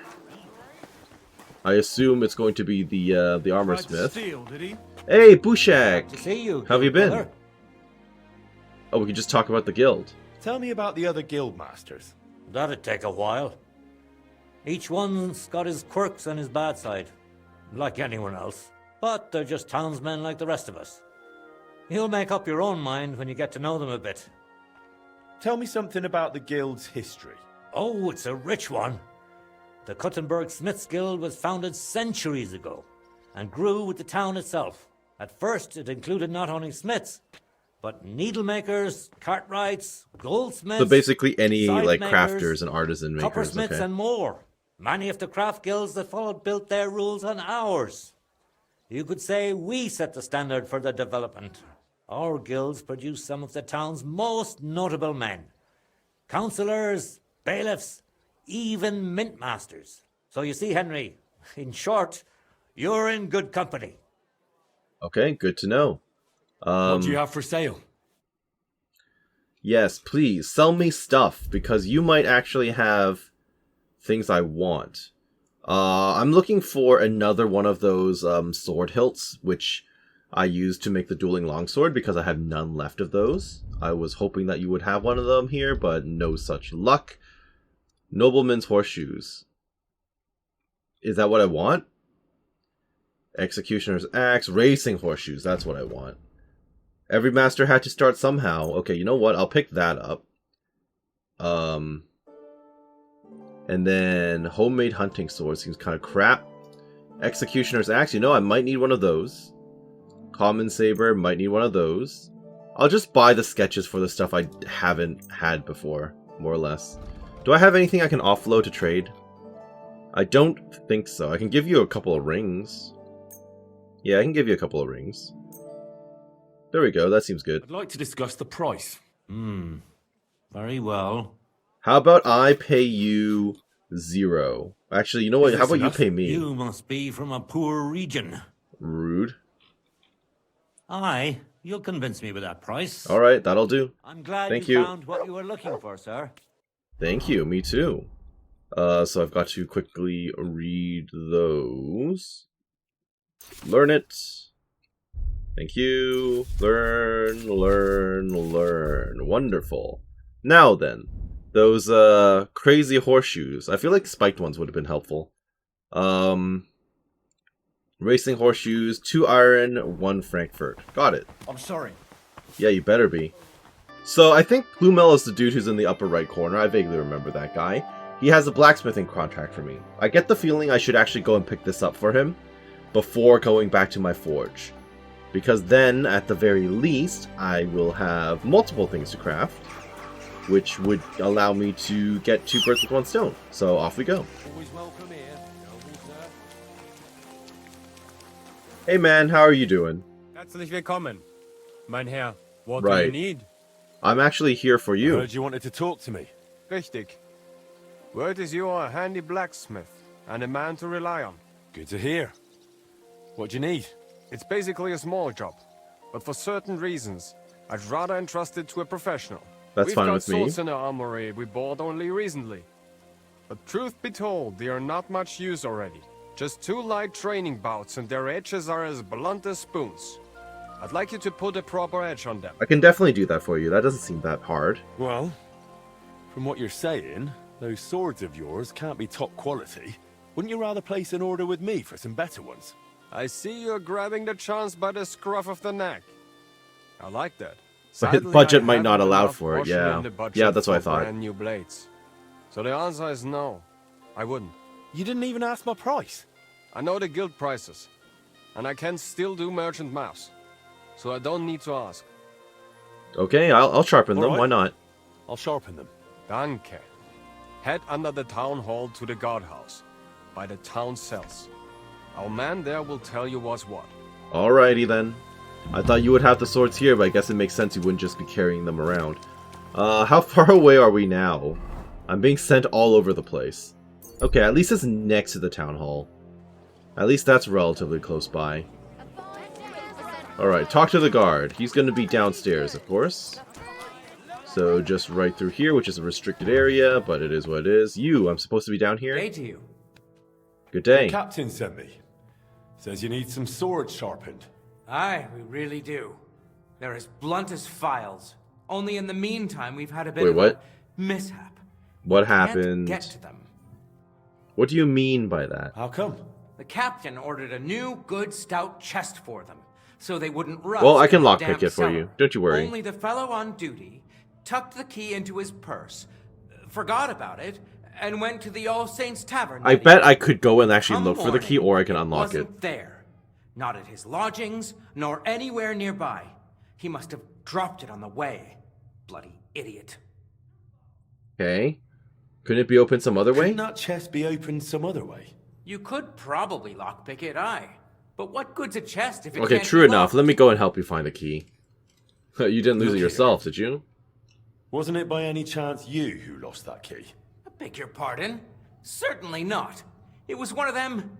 I assume it's going to be the armor smith. Hey, Bushak! To see you. How have you been? Brother. Oh, we could just talk about the guild. Tell me about the other guild masters. That'd take a while. Each one's got his quirks and his bad side, like anyone else. But they're just townsmen like the rest of us. You'll make up your own mind when you get to know them a bit. Tell me something about the guild's history. Oh, it's a rich one. The Kuttenberg Smiths Guild was founded centuries ago and grew with the town itself. At first, it included not only smiths, but needlemakers, cartwrights, goldsmiths. So basically any like makers, crafters and artisan makers. coppersmiths, Okay. and more. Many of the craft guilds that followed built their rules on ours. You could say we set the standard for the development. Our guilds produced some of the town's most notable men. Councillors, bailiffs, even mint masters. So you see, Henry, in short, you're in good company. Okay, good to know. What do you have for sale? Yes, please, sell me stuff, because you might actually have things I want. I'm looking for another one of those sword hilts, which I used to make the dueling longsword, because I have none left of those. I was hoping that you would have one of them here, but no such luck. Nobleman's horseshoes. Is that what I want? Executioner's axe, racing horseshoes, that's what I want. Every master had to start somehow. Okay, you know what? I'll pick that up. And then homemade hunting sword seems kind of crap. Executioner's axe, you know, I might need one of those. Common saber, might need one of those. I'll just buy the sketches for the stuff I haven't had before, more or less. Do I have anything I can offload to trade? I don't think so. I can give you a couple of rings. Yeah, I can give you a couple of rings. There we go, that seems good. I'd like to discuss the price. Very well. How about I pay you 0? Actually, you know what? How about you pay me? You must be from a poor region. Rude. Aye, you'll convince me with that price. Alright, that'll do. I'm glad Thank you you. found what you were looking for, sir. Thank you, me too. So I've got to quickly read those. Learn it. Thank you. Learn, learn, learn. Wonderful. Now then, those crazy horseshoes. I feel like spiked ones would have been helpful. Racing horseshoes, 2 iron, 1 Frankfurt. Got it. I'm sorry. Yeah, you better be. So I think Plumel is the dude who's in the upper right corner. I vaguely remember that guy. He has a blacksmithing contract for me. I get the feeling I should actually go and pick this up for him before going back to my forge. Because then, at the very least, I will have multiple things to craft, which would allow me to get 2 birds with 1 stone. So off we go. Always welcome here. Hey man, how are you doing? Herzlich willkommen, mein Herr. What do Right. you need? I'm actually here for I you. heard you wanted to talk to me. Richtig. Word is you are a handy blacksmith and a man to rely on. Good to hear. What do you need? It's basically a small job, but for certain reasons, I'd rather entrust it to a professional. That's We've fine got with me. swords in our armory we bought only recently. But truth be told, they are not much use already. Just 2 light training bouts and their edges are as blunt as spoons. I'd like you to put a proper edge on them. I can definitely do that for you. That doesn't seem that hard. Well, from what you're saying, those swords of yours can't be top quality. Wouldn't you rather place an order with me for some better ones? I see you're grabbing the chance by the scruff of the neck. I like that. But Sadly, budget I might not haven't allow enough for it, portion yeah. in the budget Yeah, that's what I for thought. Brand new blades. So the answer is no. I wouldn't. You didn't even ask my price. I know the guild prices, and I can still do merchant maths, so I don't need to ask. Okay, I'll sharpen them. Alright. Why not? I'll sharpen them. Danke. Head under the town hall to the guardhouse. by the town cells. Our man there will tell you what's what. Alrighty then. I thought you would have the swords here, but I guess it makes sense you wouldn't just be carrying them around. How far away are we now? I'm being sent all over the place. Okay, at least it's next to the town hall. At least that's relatively close by. Alright, talk to the guard. He's going to be downstairs, of course. So just right through here, which is a restricted area, but it is what it is. You, I'm supposed to be down here? Day to you. Good day. The captain sent me. Says you need some swords sharpened. Aye, we really do. They're as blunt as files. Only in the meantime, we've had a bit Wait, of what? a mishap. What Can't happened? get to them. What do you mean by that? How come? The captain ordered a new, good, stout chest for them, so they wouldn't rust. Well, I can in the lockpick damp it for cellar. you. Don't you worry. Only the fellow on duty tucked the key into his purse, forgot about it, and went to the All Saints Tavern. I bet I could go and actually Come look for the key, or I can unlock it. Wasn't there. Not at his lodgings, nor anywhere nearby. He must have dropped it on the way. Bloody idiot. Okay. Couldn't it be opened some other way? Couldn't that chest be opened some other way? You could probably lockpick it, aye. But what good's a chest if it Okay, can't true be enough. locked? Let me go and help you find the key. You didn't lose Look it here. yourself, did you? Wasn't it by any chance you who lost that key? I beg your pardon? Certainly not. It was one of them...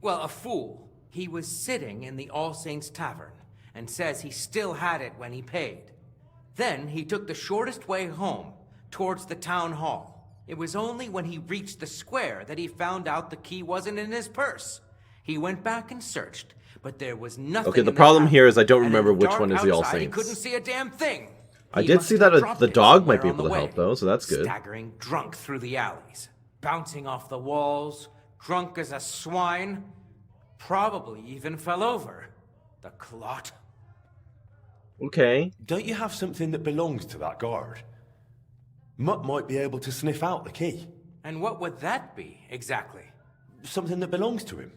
Well, a fool. He was sitting in the All Saints Tavern, and says he still had it when he paid. Then he took the shortest way home, towards the town hall. It was only when he reached the square that he found out the key wasn't in his purse. He went back and searched, but there was nothing. Okay, the in problem tavern. here is I don't And in remember the which dark one is the All outside, Saints. He couldn't see a damn thing. I He did must see have that dropped the it dog might be somewhere on able to the help, way. though, so that's good. Staggering drunk through the alleys, bouncing off the walls, drunk as a swine. Probably even fell over. The clot. Okay. Don't you have something that belongs to that guard? Mutt might be able to sniff out the key. And what would that be, exactly? Something that belongs to him.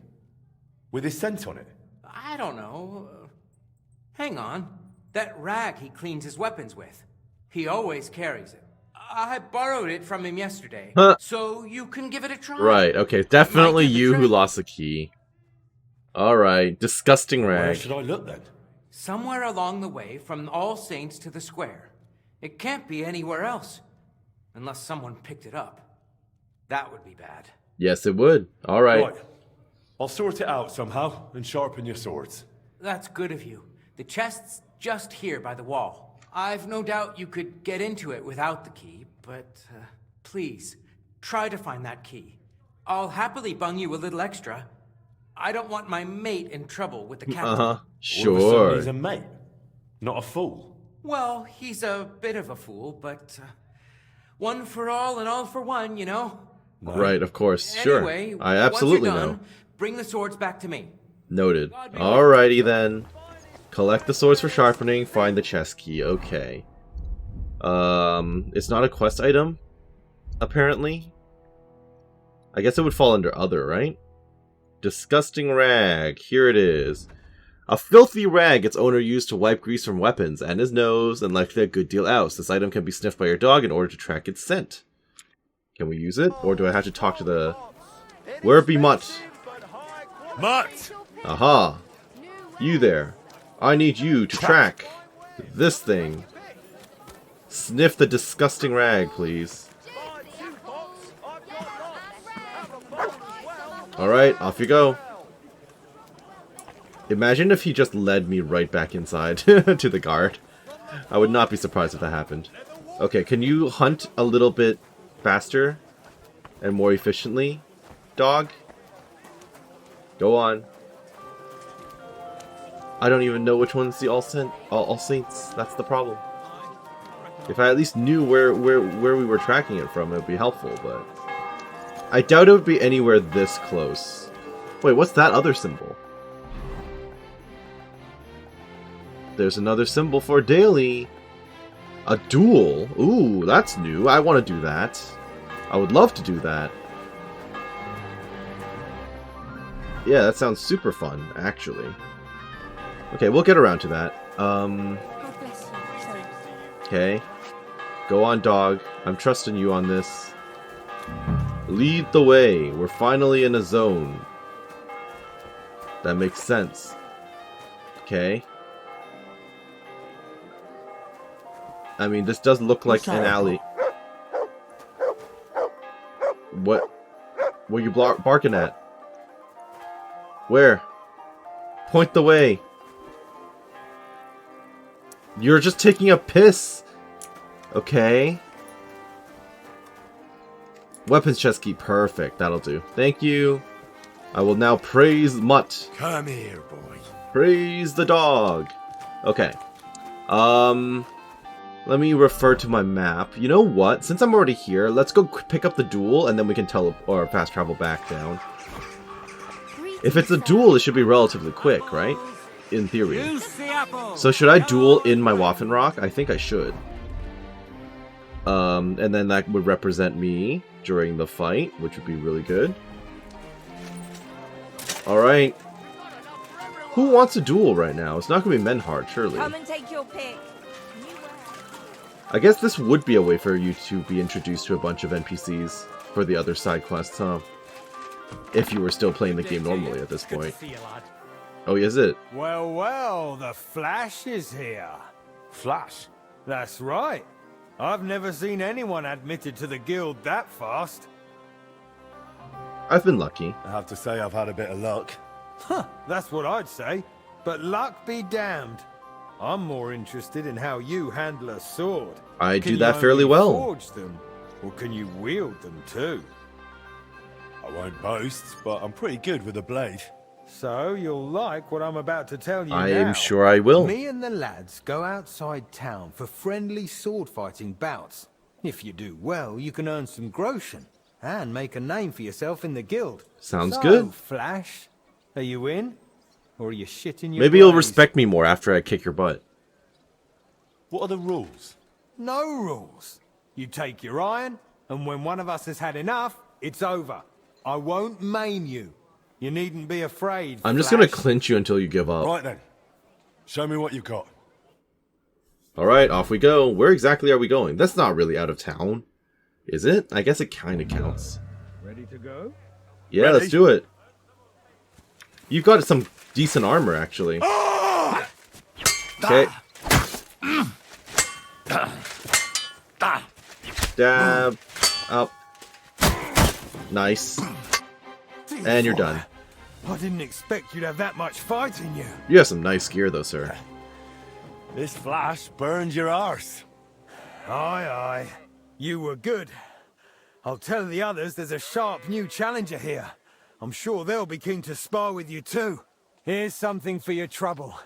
With his scent on it. I don't know. Hang on. That rag he cleans his weapons with. He always carries it. I borrowed it from him yesterday, Huh. so you can give it a try. Right, okay. Definitely Might do the you who trick. lost the key. Alright. Disgusting Where rag. should I look then? Somewhere along the way from All Saints to the square. It can't be anywhere else. Unless someone picked it up. That would be bad. Yes, it would. Alright. Right. I'll sort it out somehow and sharpen your swords. That's good of you. The chest's just here by the wall. I've no doubt you could get into it without the key, but please, try to find that key. I'll happily bung you a little extra. I don't want my mate in trouble with the captain. Uh-huh. All of a Sure. sudden he's a mate, not a fool. Well, he's a bit of a fool, but one for all and all for one, you know? No. Right, of course. Sure. Anyway, I absolutely once you're know. done, bring the swords back to me. Noted. Alrighty then. Collect the swords for sharpening, find the chest key. Okay. It's not a quest item, apparently. I guess it would fall under other, right? Disgusting rag. Here it is. A filthy rag its owner used to wipe grease from weapons and his nose, and likely a good deal else. This item can be sniffed by your dog in order to track its scent. Can we use it? Or do I have to talk to the... Where be Mutt? Mutt! Aha! You there. I need you to track this thing. Sniff the disgusting rag, please. Alright, off you go. Imagine if he just led me right back inside to the guard. I would not be surprised if that happened. Okay, can you hunt a little bit faster and more efficiently, dog? Go on. I don't even know which one's the All Saints. That's the problem. If I at least knew where we were tracking it from, it would be helpful, but... I doubt it would be anywhere this close. Wait, what's that other symbol? There's another symbol for daily. A duel? Ooh, that's new. I want to do that. I would love to do that. Yeah, that sounds super fun, actually. Okay, we'll get around to that. Okay. Go on, dog. I'm trusting you on this. Lead the way. We're finally in a zone. That makes sense. Okay. I mean, this does look like an alley. What are you barking at? Where? Point the way. You're just taking a piss. Okay. Weapons chest key. Perfect. That'll do. Thank you. I will now praise Mutt. Come here, boy. Praise the dog. Okay. Let me refer to my map. You know what? Since I'm already here, let's go pick up the duel, and then we can or fast travel back down. If it's a duel, it should be relatively quick, right? In theory. So should I duel in my Waffenrock? I think I should. And then that would represent me during the fight, which would be really good. Alright. Who wants a duel right now? It's not going to be Menhard, surely. Come and take your pick. I guess this would be a way for you to be introduced to a bunch of NPCs for the other side quests, huh? If you were still playing the game normally at this point. Oh, is it? Well, well, the Flash is here. Flash? That's right. I've never seen anyone admitted to the guild that fast. I've been lucky. I have to say I've had a bit of luck. Huh, that's what I'd say. But luck be damned. I'm more interested in how you handle a sword. I do that fairly well. Can you forge them, or can you wield them too? I won't boast, but I'm pretty good with a blade. So you'll like what I'm about to tell you now. I am sure I will. Me and the lads go outside town for friendly sword fighting bouts. If you do well, you can earn some groschen and make a name for yourself in the guild. Sounds so, good. Flash, are you in? Or are you shitting your Maybe you'll brains? respect me more after I kick your butt. What are the rules? No rules. You take your iron, and when one of us has had enough, it's over. I won't maim you. You needn't be afraid. I'm just Flash. gonna clinch you until you give up. Right then. Show me what you've got. Alright, off we go. Where exactly are we going? That's not really out of town. Is it? I guess it kinda counts. Ready to go? Yeah, Ready? let's do it. You've got some decent armor, actually. Okay. Dab. Up. Nice. And you're done. I didn't expect you'd have that much fight in you. You have some nice gear, though, sir. This Flash burns your arse. Aye, aye. You were good. I'll tell the others there's a sharp new challenger here. I'm sure they'll be keen to spar with you too. Here's something for your trouble.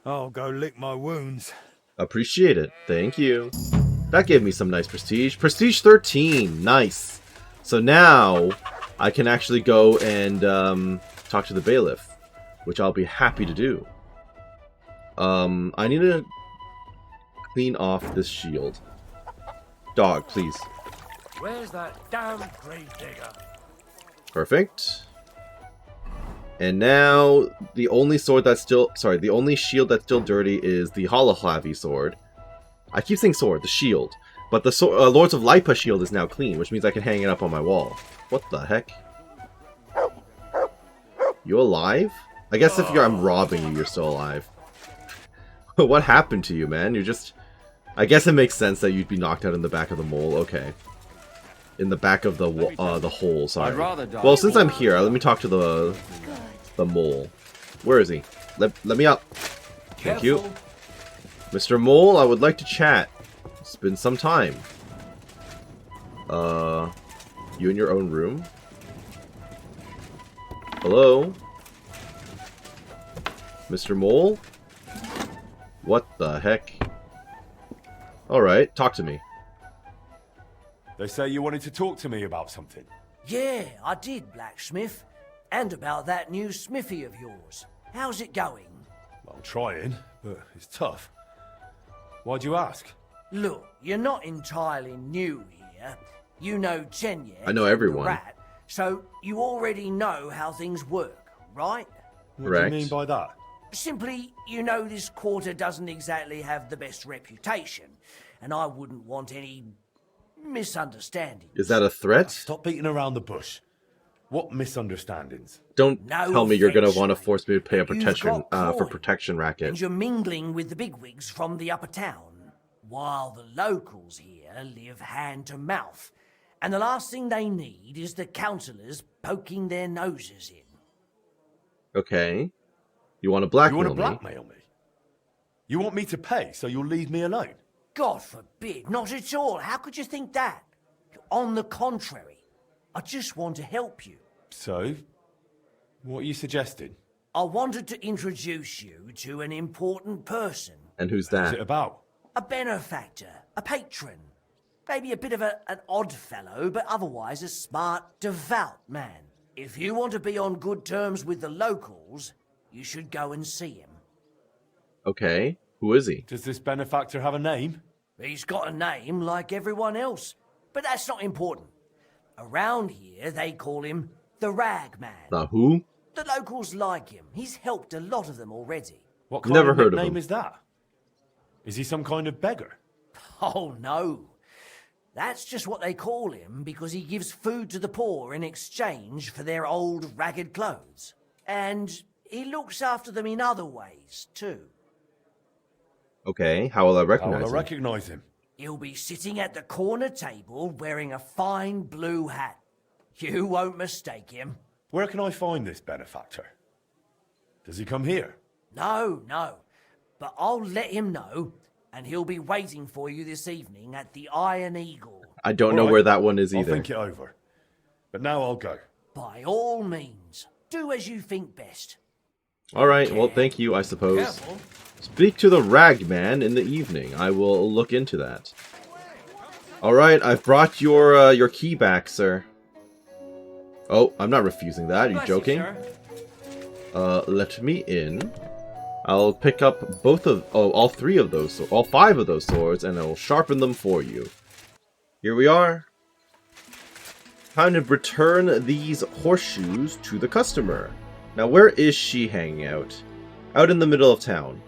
I'll go lick my wounds. Appreciate it. Thank you. That gave me some nice prestige. Prestige 13. Nice. So now I can actually go and talk to the bailiff, which I'll be happy to do. I need to clean off this shield. Dog, please. Where's that damn grave digger? Perfect. And now the only sword that's still, the only shield that's still dirty is the Holohlavi sword. I keep saying sword, the shield. But the Lords of Lipa shield is now clean, which means I can hang it up on my wall. What the heck? You alive? I guess if I'm robbing you, you're still alive. What happened to you, man? You're just... I guess it makes sense that you'd be knocked out in the back of the mole. Okay. In the back of the hole, sorry. Well, since I'm here, let me talk to the mole. Where is he? Let me up. Thank you. Mr. Mole, I would like to chat. It's been some time. You in your own room? Hello? Mr. Mole? What the heck? Alright, talk to me. They say you wanted to talk to me about something. Yeah, I did, blacksmith. And about that new smithy of yours. How's it going? I'm trying, but it's tough. Why'd you ask? Look, you're not entirely new here. You know Chenyek, I know everyone. the rat, so you already know how things work, right? What do you mean by that? Simply, you know this quarter doesn't exactly have the best reputation, and I wouldn't want any Misunderstanding. Is that a threat? Stop beating around the bush. What misunderstandings? Don't No tell me you're gonna offense, want to force me to pay a You've protection got for coin, protection racket. And you're mingling with the bigwigs from the upper town, while the locals here live hand to mouth. And the last thing they need is the councillors poking their noses in. Okay. You want to blackmail You want to me? blackmail me? You want me to pay so you'll leave me alone? God forbid, not at all. How could you think that? On the contrary, I just want to help you. So, what are you suggesting? I wanted to introduce you to an important person. And who's What's that? it about? A benefactor, a patron. Maybe a bit of an odd fellow, but otherwise a smart, devout man. If you want to be on good terms with the locals, you should go and see him. Okay. Who is he? Does this benefactor have a name? He's got a name like everyone else, but that's not important. Around here, they call him the Rag Man. The who? The locals like him. He's helped a lot of them already. What kind Never of heard of nickname him. is that? Is he some kind of beggar? Oh, no. That's just what they call him because he gives food to the poor in exchange for their old ragged clothes. And he looks after them in other ways, too. Okay. How will I How recognize will I him? recognize him? He'll be sitting at the corner table wearing a fine blue hat. You won't mistake him. Where can I find this benefactor? Does he come here? No, no. But I'll let him know, and he'll be waiting for you this evening at the Iron Eagle. I don't know All right. where that one is I'll either. think it over. But now I'll go. By all means, do as you think best. All right. Well, thank you, I suppose. Careful. Speak to the Rag Man in the evening. I will look into that. All right. I've brought your key back, sir. Oh, I'm not refusing that. Are you Bless joking? sir. Let me in. I'll pick up all 3 of those, all 5 of those swords, and I'll sharpen them for you. Here we are. Time to return these horseshoes to the customer. Now, where is she hanging out? Out in the middle of town.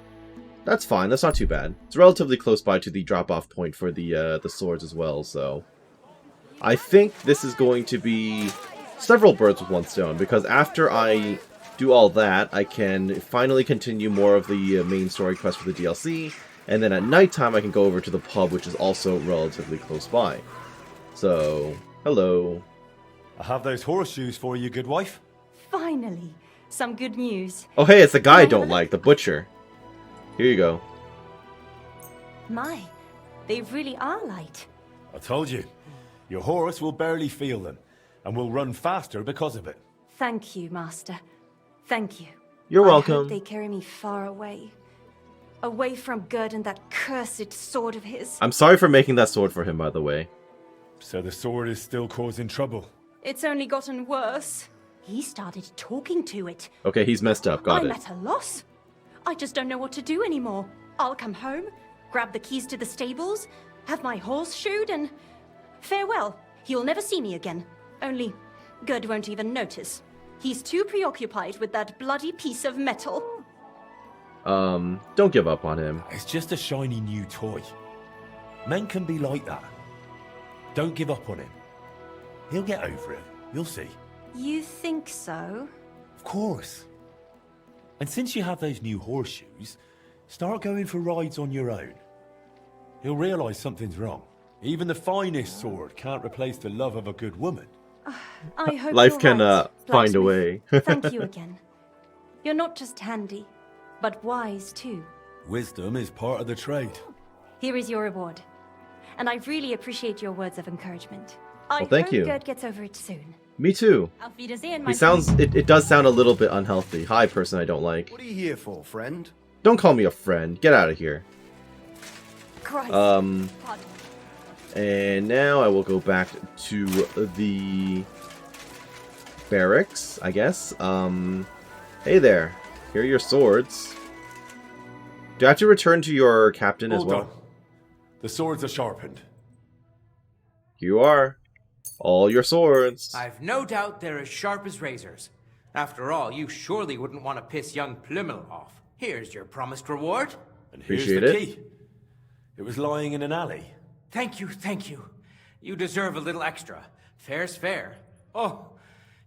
That's fine. That's not too bad. It's relatively close by to the drop-off point for the swords as well. So, I think this is going to be several birds with one stone, because after I do all that, I can finally continue more of the main story quest for the DLC, and then at nighttime I can go over to the pub, which is also relatively close by. So, hello. I have those horseshoes for you, good wife. Finally, some good news. Oh hey, it's the guy I don't like, the butcher. Here you go. My, they really are light. I told you. Your horse will barely feel them, and will run faster because of it. Thank you, Master. Thank you. You're I welcome. hope they carry me far away. Away from Gerd and that cursed sword of his. I'm sorry for making that sword for him, by the way. So the sword is still causing trouble. It's only gotten worse. He started talking to it. Okay, he's messed up. Got I'm it. at a loss. I just don't know what to do anymore. I'll come home, grab the keys to the stables, have my horse shoed, and farewell. He'll never see me again. Only Gerd won't even notice. He's too preoccupied with that bloody piece of metal. Don't give up on him. It's just a shiny new toy. Men can be like that. Don't give up on him. He'll get over it. You'll see. You think so? Of course. And since you have those new horseshoes, start going for rides on your own. He'll realise something's wrong. Even the finest sword can't replace the love of a good woman. I hope Life you're can right, find a Blacksmith. way. Thank you again. You're not just handy, but wise too. Wisdom is part of the trade. Here is your reward. And I really appreciate your words of encouragement. I Well, thank hope you. Gerd gets over it soon. Me too. Auf Wiedersehen, He my sounds. It does sound a little bit unhealthy. Hi, person I don't like. What are you here for, friend? Don't call me a friend. Get out of here. Christ. Um. Pardon. And now I will go back to the barracks, I guess. Hey there. Here are your swords. Do I have to return to your captain as All well? done. The swords are sharpened. Here you are. All your swords. I've no doubt they're as sharp as razors. After all, you surely wouldn't want to piss young Plymel off. Here's your promised reward. And here's Appreciate the it. key. It was lying in an alley. Thank you, thank you. You deserve a little extra. Fair's fair. Oh,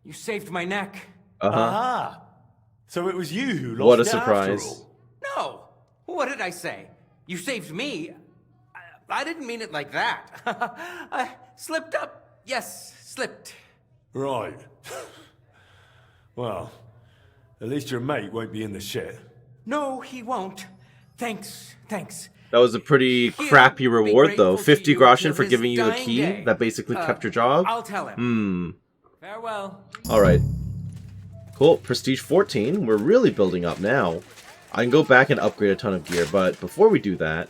you saved my neck. Aha! So it was you who lost What a it after surprise. all. No! What did I say? You saved me. I didn't mean it like that. I slipped up. Yes, slipped. Right. Well, at least your mate won't be in the shit. No, he won't. Thanks. That was a pretty crappy reward, though. 50 groschen for giving you a key that basically kept your job? I'll tell him. Farewell. Alright. Cool. Prestige 14. We're really building up now. I can go back and upgrade a ton of gear, but before we do that...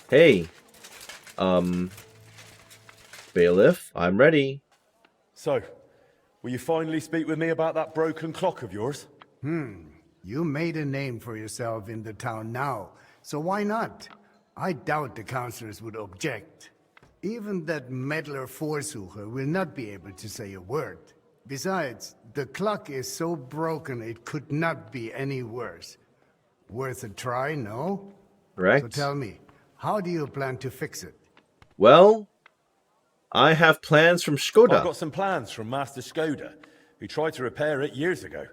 Hey. Bailiff, I'm ready. So, will you finally speak with me about that broken clock of yours? You made a name for yourself in the town now, so why not? I doubt the councillors would object. Even that meddler Vorsucher will not be able to say a word. Besides, the clock is so broken it could not be any worse. Worth a try, no? Correct. So tell me, how do you plan to fix it? Well, I have plans from Skoda. I've got some plans from Master Skoda, who tried to repair it years ago.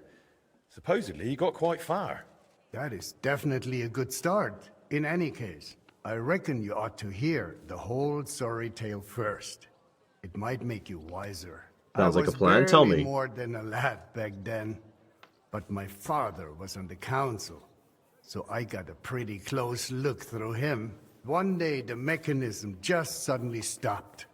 Supposedly, he got quite far. That is definitely a good start. In any case, I reckon you ought to hear the whole sorry tale first. It might make you wiser. Sounds like a plan. I was Tell barely me. more than a lad back then, but my father was on the council, so I got a pretty close look through him. One day, the mechanism just suddenly stopped.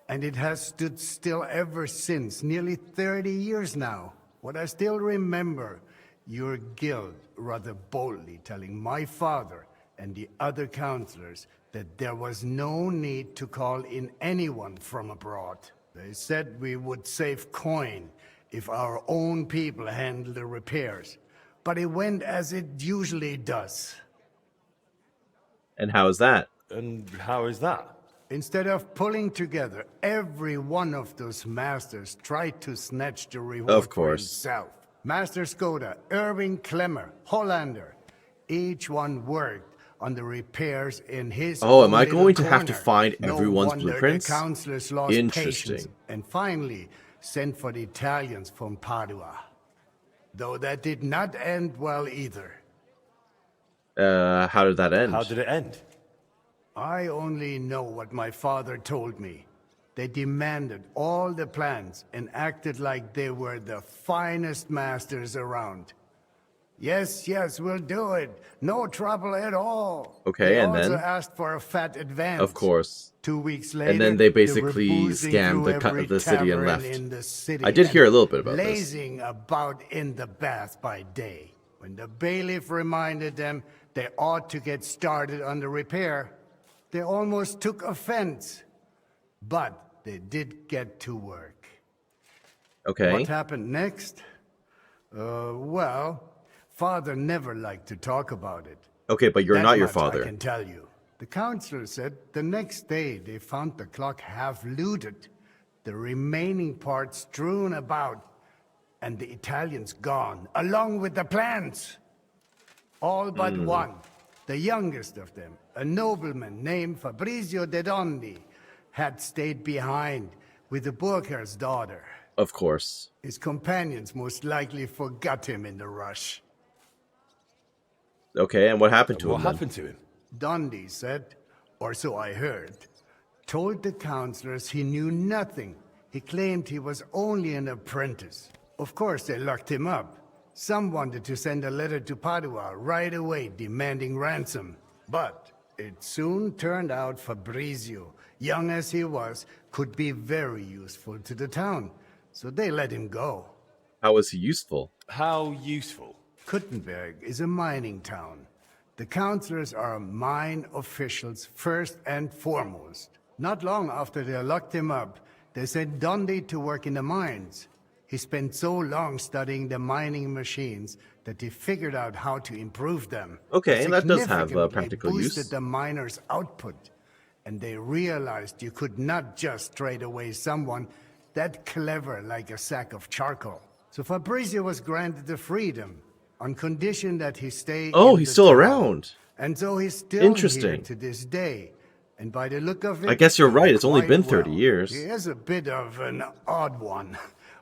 And it has stood still ever since, nearly 30 years now. What I still remember, your guild rather boldly telling my father and the other councillors that there was no need to call in anyone from abroad. They said we would save coin if our own people handled the repairs. But it went as it usually does. And how is that? And how is that? Instead of pulling together, every one of those masters tried to snatch the reward Of for course. himself. Master Skoda, Irving Klemmer, Hollander, each one worked on the repairs in his Oh, own am I little going to have to corner. find No everyone's wonder blueprints? The councillors lost Interesting. patience and finally sent for the Italians from Padua. Though that did not end well either. How did that end? How did it end? I only know what my father told me. They demanded all the plans and acted like they were the finest masters around. Yes, we'll do it. No trouble at all. Okay, they and also then? asked for a fat advance. Of course. 2 weeks later, And then they were basically boozing scammed through the every the city and tavern left. in the city I did hear a and little bit about this. lazing about in the bath by day. When the bailiff reminded them they ought to get started on the repair, they almost took offense. But they did get to work. Okay. What happened next? Well, Father never liked to talk about it. Okay, but you're That not your much father. I can tell you. The counselor said the next day they found the clock half looted, the remaining parts strewn about, and the Italians gone, along with the plans. All but one, the youngest of them, a nobleman named Fabrizio de Dondi, had stayed behind with the Burkhar's daughter. Of course. His companions most likely forgot him in the rush. Okay, and what happened to What him then? happened to him? Dondi said, or so I heard, told the counselors he knew nothing. He claimed he was only an apprentice. Of course, they locked him up. Some wanted to send a letter to Padua right away demanding ransom. But it soon turned out Fabrizio, young as he was, could be very useful to the town. So they let him go. How was he useful? How useful? Kuttenberg is a mining town. The councillors are mine officials first and foremost. Not long after they locked him up, they sent Dondi to work in the mines. He spent so long studying the mining machines that he figured out how to improve them. Okay, that does have Significantly practical boosted use. the miners' output, and they realized you could not just trade away someone that clever like a sack of charcoal. So Fabrizio was granted the freedom on condition that he stay. Oh, in he's the still town. around. And so he's still Interesting. here to this day. And by the look of it, I guess you're right. It's only quite been 30 well. years. He is a bit of an odd one.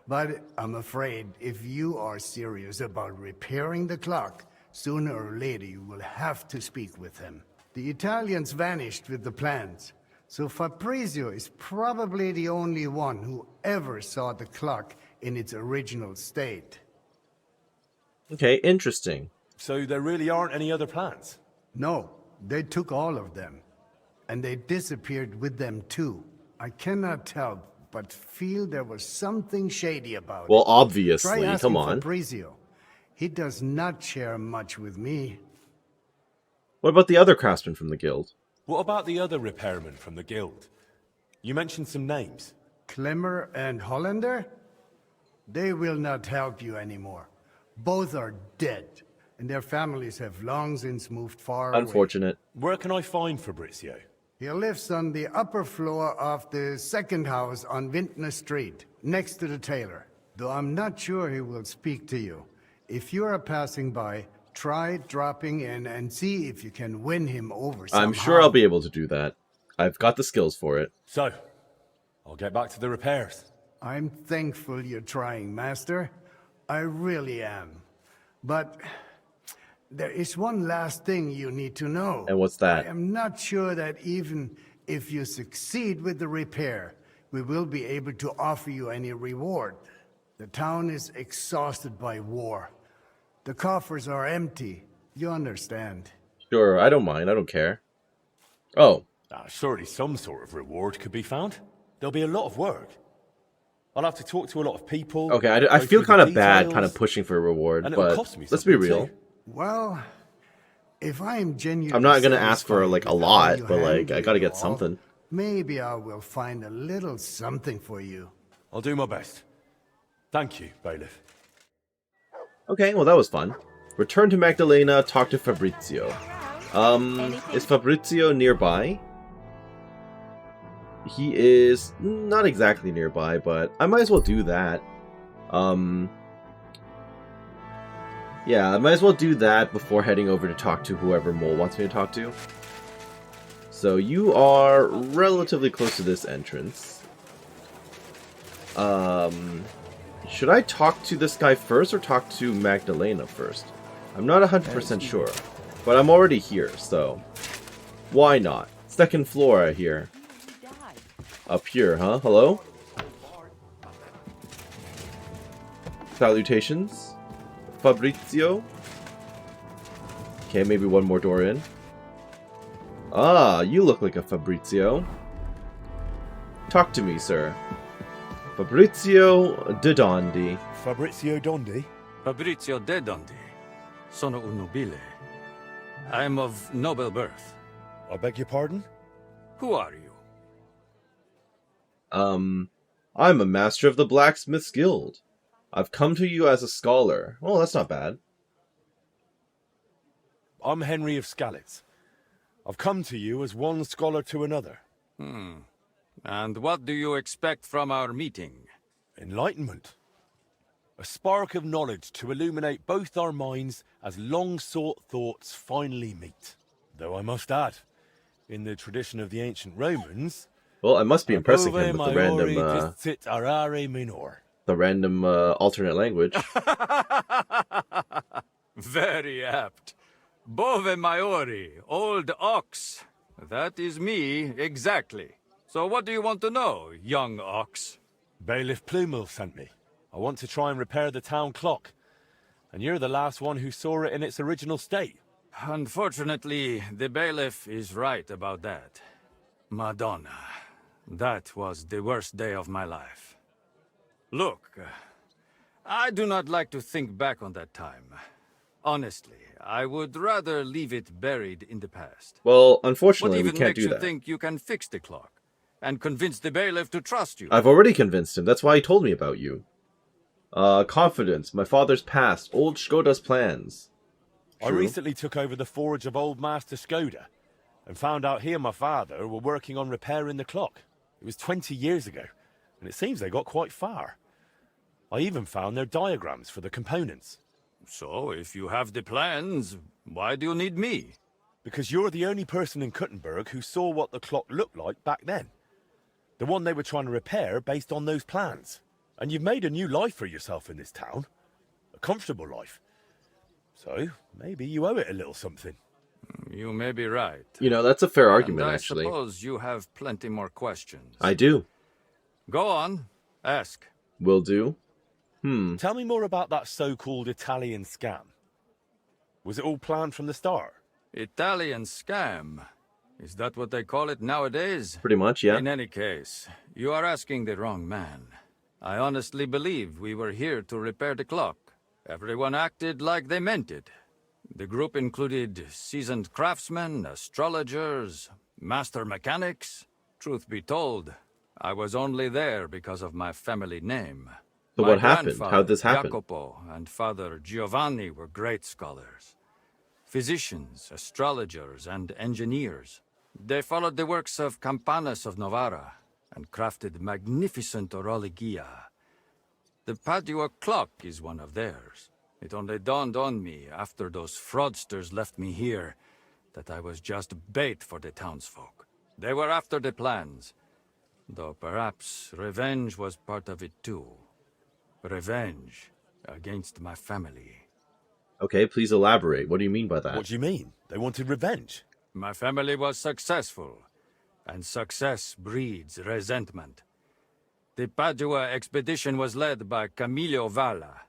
But I'm afraid if you are serious about repairing the clock, sooner or later you will have to speak with him. The Italians vanished with the plans, so Fabrizio is probably the only one who ever saw the clock in its original state. Okay, interesting. So there really aren't any other plans? No, they took all of them. And they disappeared with them too. I cannot tell, but feel there was something shady about it. Well, obviously, Try asking come on. Fabrizio. He does not share much with me. What about the other craftsmen from the guild? What about the other repairmen from the guild? You mentioned some names. Klemmer and Hollander? They will not help you anymore. Both are dead, and their families have long since moved far away. Unfortunate. Where can I find Fabrizio? He lives on the upper floor of the second house on Vintner Street, next to the tailor. Though I'm not sure he will speak to you. If you are passing by, try dropping in and see if you can win him over somehow. I'm sure I'll be able to do that. I've got the skills for it. So, I'll get back to the repairs. I'm thankful you're trying, Master. I really am. But there is one last thing you need to know. And what's that? I am not sure that even if you succeed with the repair, we will be able to offer you any reward. The town is exhausted by war. The coffers are empty. You understand. Sure, I don't mind. I don't care. Oh. Surely some sort of reward could be found. There'll be a lot of work. I'll have to talk to a lot of people. Okay, I feel kind of bad kind of pushing for a reward, but let's be real. Well, if I am genuinely I'm not going to ask for, like, a lot, you but, like, handle I got to it get all, something. Maybe I will find a little something for you. I'll do my best. Thank you, Bailiff. Okay, well, that was fun. Return to Magdalena, talk to Fabrizio. Is Fabrizio nearby? He is not exactly nearby, but I might as well do that. Yeah, I might as well do that before heading over to talk to whoever Mole wants me to talk to. So you are relatively close to this entrance. Should I talk to this guy first or talk to Magdalena first? I'm not 100% sure, but I'm already here, so why not? Second floor, I hear. Up here, huh? Hello? Salutations. Fabrizio. Okay, maybe one more door in. Ah, you look like a Fabrizio. Talk to me, sir. Fabrizio de Dondi. Fabrizio Dondi? Fabrizio de Dondi. Sono un nobile. I am of noble birth. I beg your pardon? Who are you? I'm a master of the Blacksmith's Guild. I've come to you as a scholar. Oh, that's not bad. I'm Henry of Skalitz. I've come to you as one scholar to another. And what do you expect from our meeting? Enlightenment. A spark of knowledge to illuminate both our minds as long-sought thoughts finally meet. Though I must add, in the tradition of the ancient Romans... Well, I must be impressing him with the random alternate language. Very apt. Bove maiori, old ox. That is me, exactly. So what do you want to know, young ox? Bailiff Plumel sent me. I want to try and repair the town clock. And you're the last one who saw it in its original state. Unfortunately, the bailiff is right about that. Madonna. That was the worst day of my life. Look, I do not like to think back on that time. Honestly, I would rather leave it buried in the past. Well, unfortunately, we what can't do even makes you that. think you can fix the clock and convince the bailiff to trust you? I've already convinced him. That's why he told me about you. Confidence, my father's past, old Skoda's plans. I recently took over the forge of old Master Skoda and found out he and my father were working on repairing the clock. It was 20 years ago, and it seems they got quite far. I even found their diagrams for the components. So, if you have the plans, why do you need me? Because you're the only person in Kuttenberg who saw what the clock looked like back then. The one they were trying to repair based on those plans. And you've made a new life for yourself in this town. A comfortable life. So, maybe you owe it a little something. You may be right. You know, that's a fair argument, And I actually. suppose you have plenty more questions. I do. Go on. Ask. Will do. Tell me more about that so-called Italian scam. Was it all planned from the start? Italian scam? Is that what they call it nowadays? Pretty much, yeah. In any case, you are asking the wrong man. I honestly believe we were here to repair the clock. Everyone acted like they meant it. The group included seasoned craftsmen, astrologers, master mechanics. Truth be told, I was only there because of my family name. But what happened? How did this happen? Jacopo and Father Giovanni were great scholars. Physicians, astrologers, and engineers. They followed the works of Campanus of Novara and crafted magnificent orologia. The Padua clock is one of theirs. It only dawned on me after those fraudsters left me here that I was just bait for the townsfolk. They were after the plans, though perhaps revenge was part of it too. Revenge against my family. Okay, please elaborate. What do you mean by that? What do you mean? They wanted revenge? My family was successful, and success breeds resentment. The Padua expedition was led by Camillo Valla,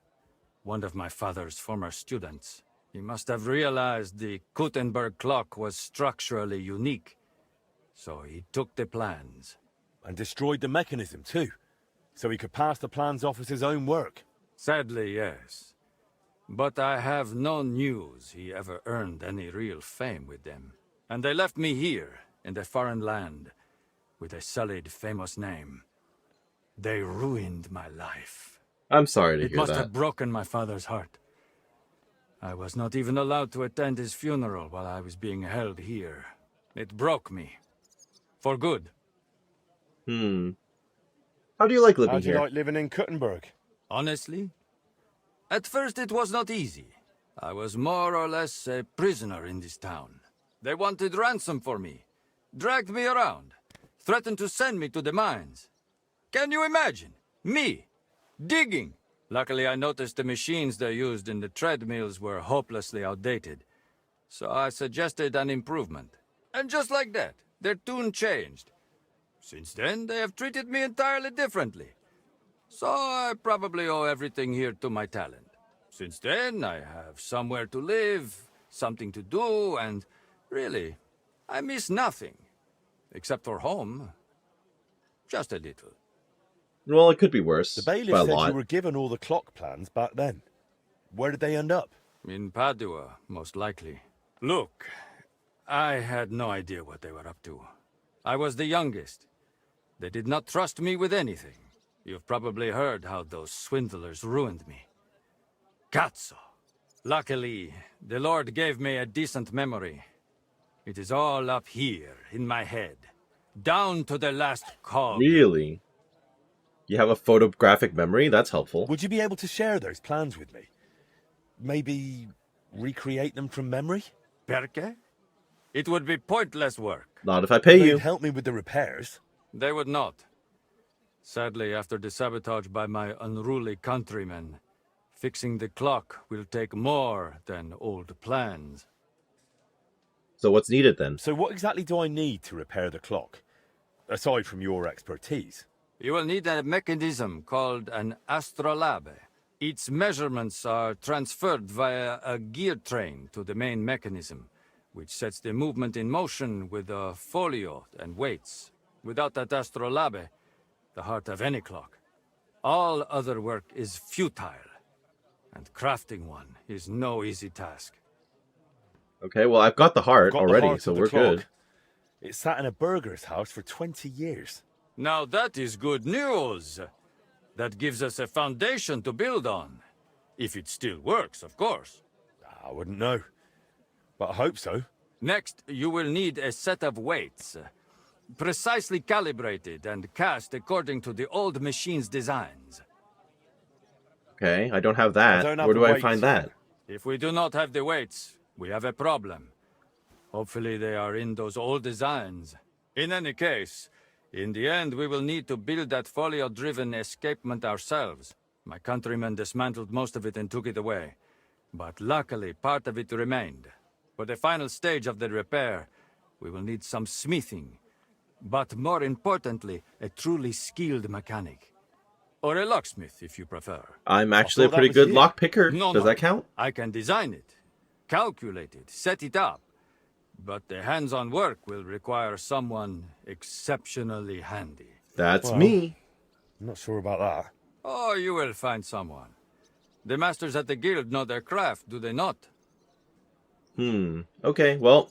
one of my father's former students. He must have realized the Kuttenberg clock was structurally unique, so he took the plans. And destroyed the mechanism too, so he could pass the plans off as his own work. Sadly, yes. But I have no news he ever earned any real fame with them. And they left me here, in the foreign land, with a sullied, famous name. They ruined my life. I'm sorry to hear It must that. have broken my father's heart. I was not even allowed to attend his funeral while I was being held here. It broke me. For good. How do you like living How do you here? like living in Kuttenberg? Honestly? At first it was not easy. I was more or less a prisoner in this town. They wanted ransom for me, dragged me around, threatened to send me to the mines. Can you imagine? Me, digging. Luckily I noticed the machines they used in the treadmills were hopelessly outdated. So I suggested an improvement. And just like that, their tune changed. Since then, they have treated me entirely differently. So I probably owe everything here to my talent. Since then, I have somewhere to live, something to do, and really, I miss nothing. Except for home. Just a little. Well, it could be worse. The bailiff by a said lot. you were given all the clock plans back then. Where did they end up? In Padua, most likely. Look, I had no idea what they were up to. I was the youngest. They did not trust me with anything. You've probably heard how those swindlers ruined me. Cazzo! Luckily, the Lord gave me a decent memory. It is all up here, in my head. Down to the last cog. Really? You have a photographic memory? That's helpful. Would you be able to share those plans with me? Maybe recreate them from memory? Perché? It would be pointless work. Not if I pay They'd you. help me with the repairs. They would not. Sadly, after the sabotage by my unruly countrymen, fixing the clock will take more than old plans. So what's needed then? So what exactly do I need to repair the clock? Aside from your expertise. You will need a mechanism called an astrolabe. Its measurements are transferred via a gear train to the main mechanism, which sets the movement in motion with a folio and weights. Without that astrolabe, the heart of any clock, all other work is futile, and crafting one is no easy task. Okay, well, I've got the heart Got the already, heart so of the we're clock. good. It sat in a burger's house for 20 years. Now that is good news. That gives us a foundation to build on. If it still works, of course. I wouldn't know, but I hope so. Next, you will need a set of weights, precisely calibrated and cast according to the old machine's designs. Okay, I don't have that. I don't have Where the do I weights. find that? If we do not have the weights, we have a problem. Hopefully they are in those old designs. In any case, in the end we will need to build that folio-driven escapement ourselves. My countrymen dismantled most of it and took it away. But luckily, part of it remained. For the final stage of the repair, we will need some smithing. But more importantly, a truly skilled mechanic. Or a locksmith, if you prefer. I'm actually a pretty good lock picker. Does that count? I can design it, calculate it, set it up. But the hands-on work will require someone exceptionally handy. That's me. I'm not sure about that. Oh, you will find someone. The masters at the guild know their craft, do they not? Okay, well.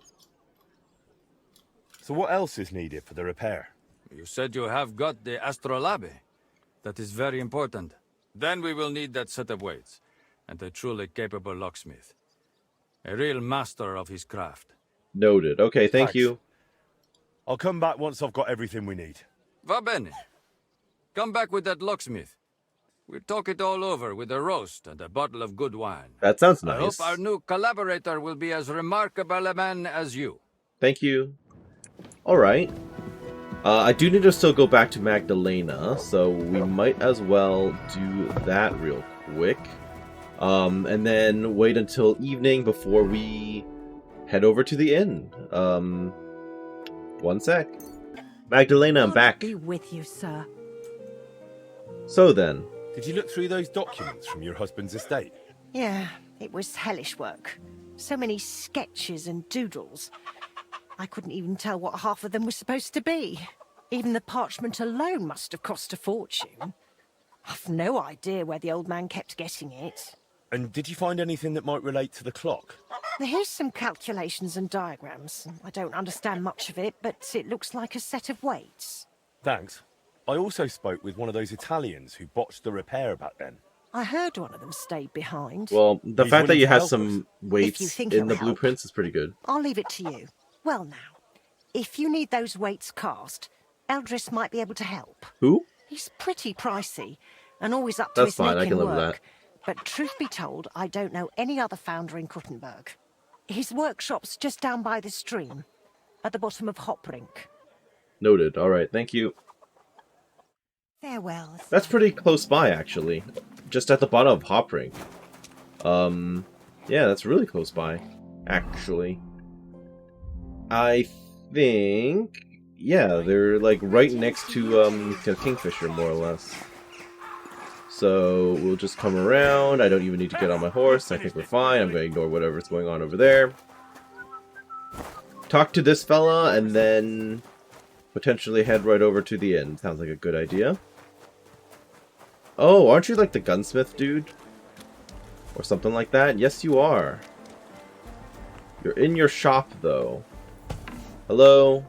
So what else is needed for the repair? You said you have got the astrolabe. That is very important. Then we will need that set of weights, and a truly capable locksmith. A real master of his craft. Noted. Okay, thank Thanks. you. I'll come back once I've got everything we need. Va bene. Come back with that locksmith. We'll talk it all over with a roast and a bottle of good wine. That sounds I nice. hope our new collaborator will be as remarkable a man as you. Thank you. Alright. I do need to still go back to Magdalena, so we might as well do that real quick. And then wait until evening before we head over to the inn. One sec. Magdalena, I'm back. Be with you, sir. So then. Did you look through those documents from your husband's estate? Yeah, it was hellish work. So many sketches and doodles. I couldn't even tell what half of them were supposed to be. Even the parchment alone must have cost a fortune. I've no idea where the old man kept getting it. And did you find anything that might relate to the clock? Here's some calculations and diagrams. I don't understand much of it, but it looks like a set of weights. Thanks. I also spoke with one of those Italians who botched the repair back then. I heard one of them stayed behind. Well, the He's fact that willing you to have help some weights think in the it'll help. blueprints is pretty good. I'll leave it to you. Well now, if you need those weights cast, Eldris might be able to help. Who? He's pretty pricey, and always up to That's his fine, neck I can in live with work. But truth be told, I don't know any other founder in Kuttenberg. His workshop's just down by the stream, at the bottom of Hoprink. Noted. Alright, thank you. Farewell. That's pretty close by, actually. Just at the bottom of Hoprink. Yeah, that's really close by, actually. I think... Yeah, they're like right next to Kingfisher, more or less. So we'll just come around. I don't even need to get on my horse. I think we're fine. I'm going to ignore whatever's going on over there. Talk to this fella, and then potentially head right over to the inn. Sounds like a good idea. Oh, aren't you like the gunsmith dude? Or something like that? Yes, you are. You're in your shop, though. Hello?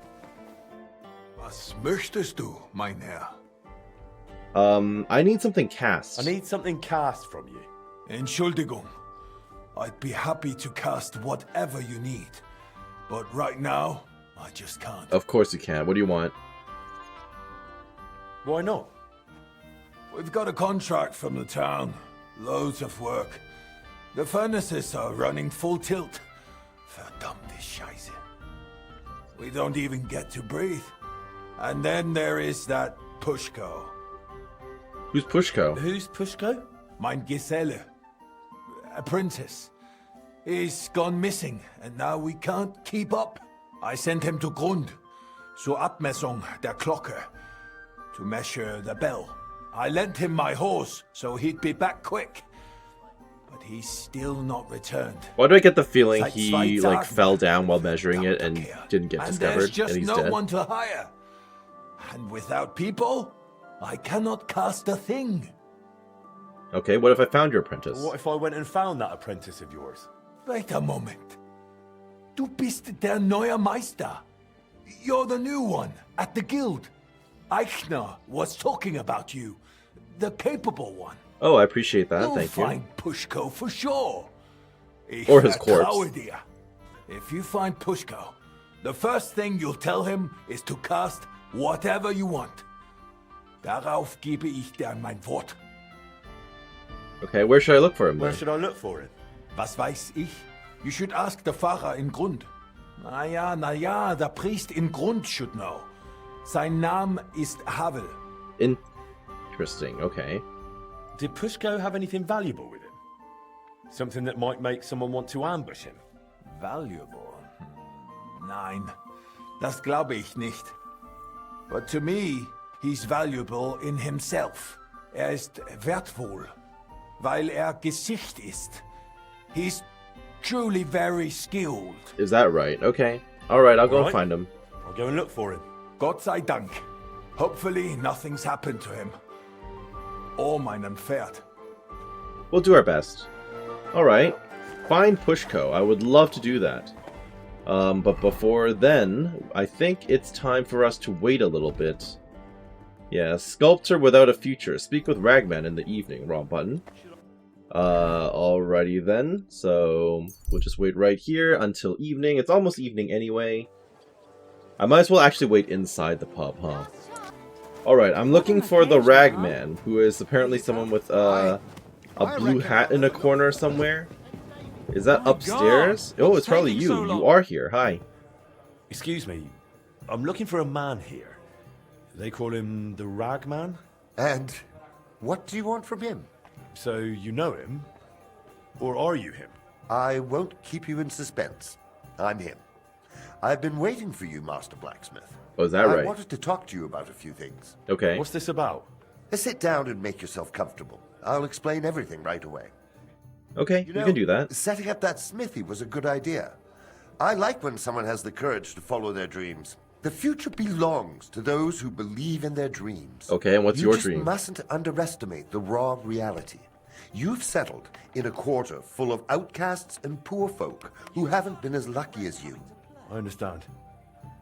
Was möchtest du, mein Herr? I need something cast. I need something cast from you. Entschuldigung. I'd be happy to cast whatever you need. But right now, I just can't. Of course you can. What do you want? Why not? We've got a contract from the town. Loads of work. The furnaces are running full tilt. Verdammte Scheiße. We don't even get to breathe. And then there is that Pushko. Who's Pushko? Who's Pushko? Mein Geselle. Apprentice. He's gone missing, and now we can't keep up. I sent him to Grund, zur Abmessung der Glocke, to measure the bell. I lent him my horse, so he'd be back quick. But he's still not returned. Why do I get the feeling Seit he zwei like Tagen. fell down while measuring it and didn't get And discovered, there's just and he's no dead? one to hire. And without people, I cannot cast a thing. Okay, what if I found your apprentice? What if I went and found that apprentice of yours? Wait a moment. Du bist der neue Meister. You're the new one at the guild. Eichner was talking about you. The capable one. Oh, I appreciate that. You'll Thank find Pushko for sure. Ich Or his corpse. vertraue dir. If you find Pushko, the first thing you'll tell him is to cast whatever you want. Darauf gebe ich dir mein Wort. you. Okay, where should I look for him Where then? should I look for him? Was weiß ich? You should ask the Pfarrer in Grund. Na ja, der Priest in Grund should know. Sein Name ist Havel. Interesting, okay. Did Pushko have anything valuable with him? Something that might make someone want to ambush him? Valuable? Nein, das glaube ich nicht. But to me, he's valuable in himself. Ist wertvoll, weil Gesicht ist. He's truly very skilled. Is that right? Okay. Alright, I'll go and find him. I'll go and look for him. Gott sei Dank. Hopefully nothing's happened to him. Or meinem Pferd. We'll do our best. Alright. Find Pushko. I would love to do that. But before then, I think it's time for us to wait a little bit. Yeah, sculptor without a future. Speak with Ragman in the evening. Wrong button. Alrighty then. So, we'll just wait right here until evening. It's almost evening anyway. I might as well actually wait inside the pub, huh? Alright, I'm looking for the Ragman, who is apparently someone with a blue hat in a corner somewhere. Is that upstairs? Oh, it's probably you. You are here. Hi. Excuse me. I'm looking for a man here. They call him the Ragman? And what do you want from him? So you know him? Or are you him? I won't keep you in suspense. I'm him. I've been waiting for you, Master Blacksmith. Oh, is that right? I wanted to talk to you about a few things. Okay. What's this about? Sit down and make yourself comfortable. I'll explain everything right away. Okay, you can do that. Setting up that smithy was a good idea. I like when someone has the courage to follow their dreams. The future belongs to those who believe in their dreams. Okay, and what's your dream? You just mustn't underestimate the raw reality. You've settled in a quarter full of outcasts and poor folk who haven't been as lucky as you. I understand.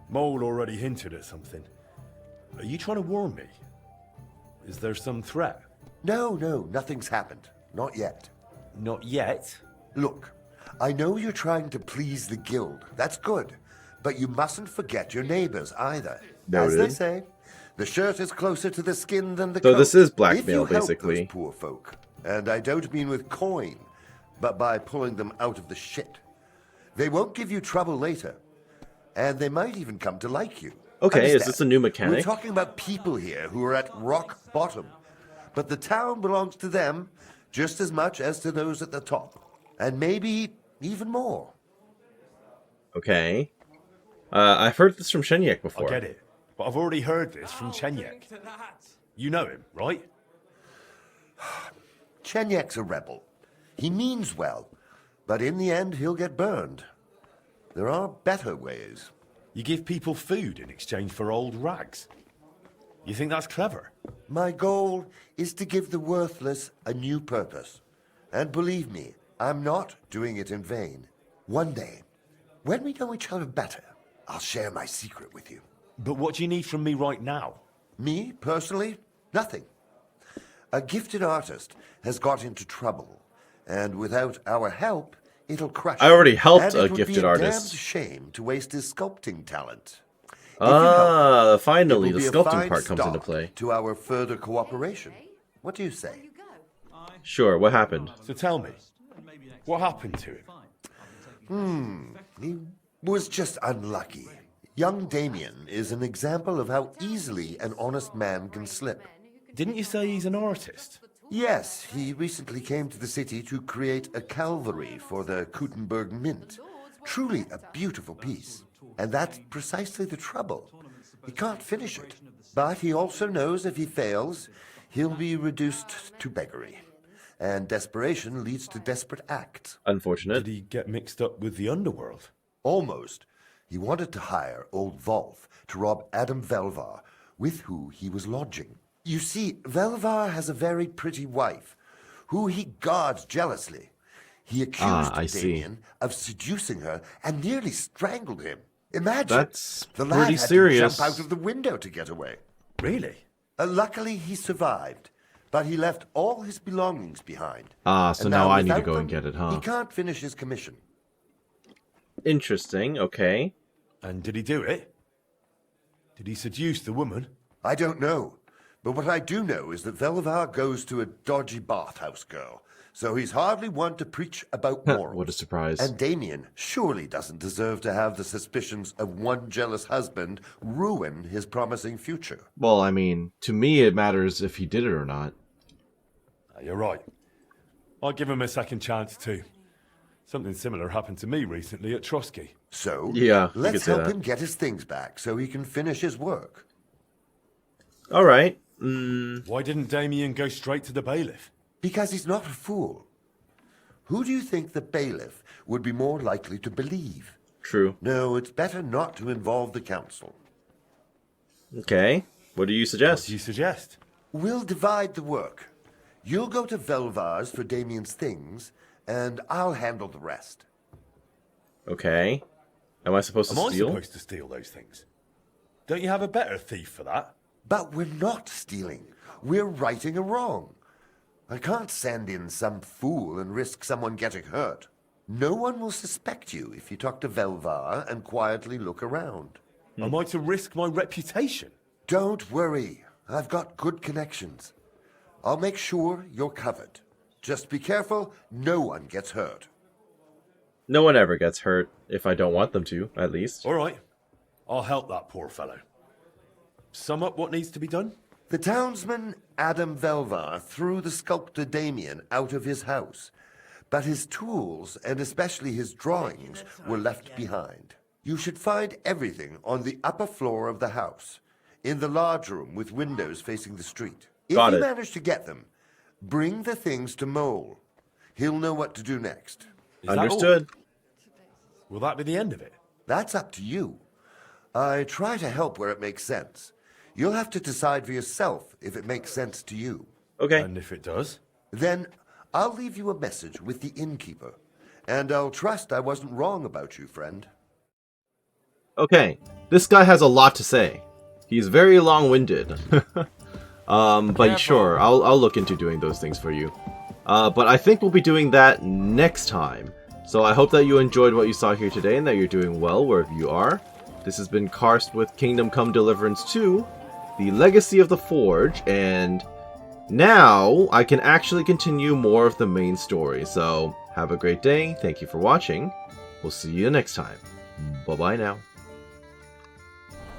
Mole already hinted at something. Are you trying to warn me? Is there some threat? No, nothing's happened. Not yet. Not yet? Look, I know you're trying to please the guild. That's good. But you mustn't forget your neighbors either. Noted. As they say, the shirt is closer to the skin than the So coat. this is blackmail, if you help basically. Those poor folk, and I don't mean with coin, but by pulling them out of the shit. They won't give you trouble later, and they might even come to like you. Okay, Understand? is this a new mechanic? We're talking about people here who are at rock bottom, but the town belongs to them just as much as to those at the top, and maybe even more. Okay. I've heard this from Shenyek before. I get it, but I've already heard this from Chenyek. You know him, right? Chenyek's a rebel. He means well, but in the end he'll get burned. There are better ways. You give people food in exchange for old rags. You think that's clever? My goal is to give the worthless a new purpose. And believe me, I'm not doing it in vain. One day, when we know each other better, I'll share my secret with you. But what do you need from me right now? Me, personally? Nothing. A gifted artist has got into trouble, and without our help, it'll crush I already helped and a it would gifted be artist. Damned shame to waste his sculpting talent. Finally, It the will be a sculpting fine part comes into start play. to our further cooperation. What do you say? Sure, what happened? So tell me, what happened to him? He was just unlucky. Young Damien is an example of how easily an honest man can slip. Didn't you say he's an artist? Yes, he recently came to the city to create a Calvary for the Gutenberg Mint. Truly a beautiful piece. And that's precisely the trouble. He can't finish it. But he also knows if he fails, he'll be reduced to beggary. And desperation leads to desperate acts. Unfortunate. Did he get mixed up with the underworld? Almost. He wanted to hire old Wolf to rob Adam Velvar, with who he was lodging. You see, Velvar has a very pretty wife, who he guards jealously. He accused Damien of seducing her and nearly strangled him. Imagine. That's the lad pretty had serious. to jump out of the window to get away. Really? Luckily, he survived, but he left all his belongings behind. So And now I need to without go and them, get it, huh? He can't finish his commission. Interesting, okay. And did he do it? Did he seduce the woman? I don't know. But what I do know is that Velvar goes to a dodgy bathhouse girl, so he's hardly one to preach about morals. What a surprise. And Damien surely doesn't deserve to have the suspicions of one jealous husband ruin his promising future. Well, I mean, to me it matters if he did it or not. You're right. I'll give him a second chance too. Something similar happened to me recently at Trotsky. So, yeah, let's help him get his things back so he can finish his work. All right. Why didn't Damien go straight to the bailiff? Because he's not a fool. Who do you think the bailiff would be more likely to believe? True. No, it's better not to involve the council. Okay. What do you suggest? What do you suggest? We'll divide the work. You'll go to Velvar's for Damien's things, and I'll handle the rest. Okay. Am I supposed to steal? Am I supposed to steal those things? Don't you have a better thief for that? But we're not stealing. We're righting a wrong. I can't send in some fool and risk someone getting hurt. No one will suspect you if you talk to Velvar and quietly look around. Am I to risk my reputation? Don't worry. I've got good connections. I'll make sure you're covered. Just be careful, no one gets hurt. No one ever gets hurt, if I don't want them to, at least. All right. I'll help that poor fellow. Sum up what needs to be done? The townsman Adam Velvar threw the sculptor Damien out of his house, but his tools, and especially his drawings, were left behind. You should find everything on the upper floor of the house, in the large room with windows facing the street. If you manage to get them, bring the things to Mole. He'll know what to do next. Understood. Will that be the end of it? That's up to you. I try to help where it makes sense. You'll have to decide for yourself if it makes sense to you. Okay. And if it does? Then I'll leave you a message with the innkeeper. And I'll trust I wasn't wrong about you, friend. Okay. This guy has a lot to say. He's very long-winded. But sure, I'll look into doing those things for you. But I think we'll be doing that next time. So I hope that you enjoyed what you saw here today and that you're doing well wherever you are. This has been Karst with Kingdom Come Deliverance 2, The Legacy of the Forge, and now I can actually continue more of the main story. So have a great day, thank you for watching, we'll see you next time. Bye-bye now.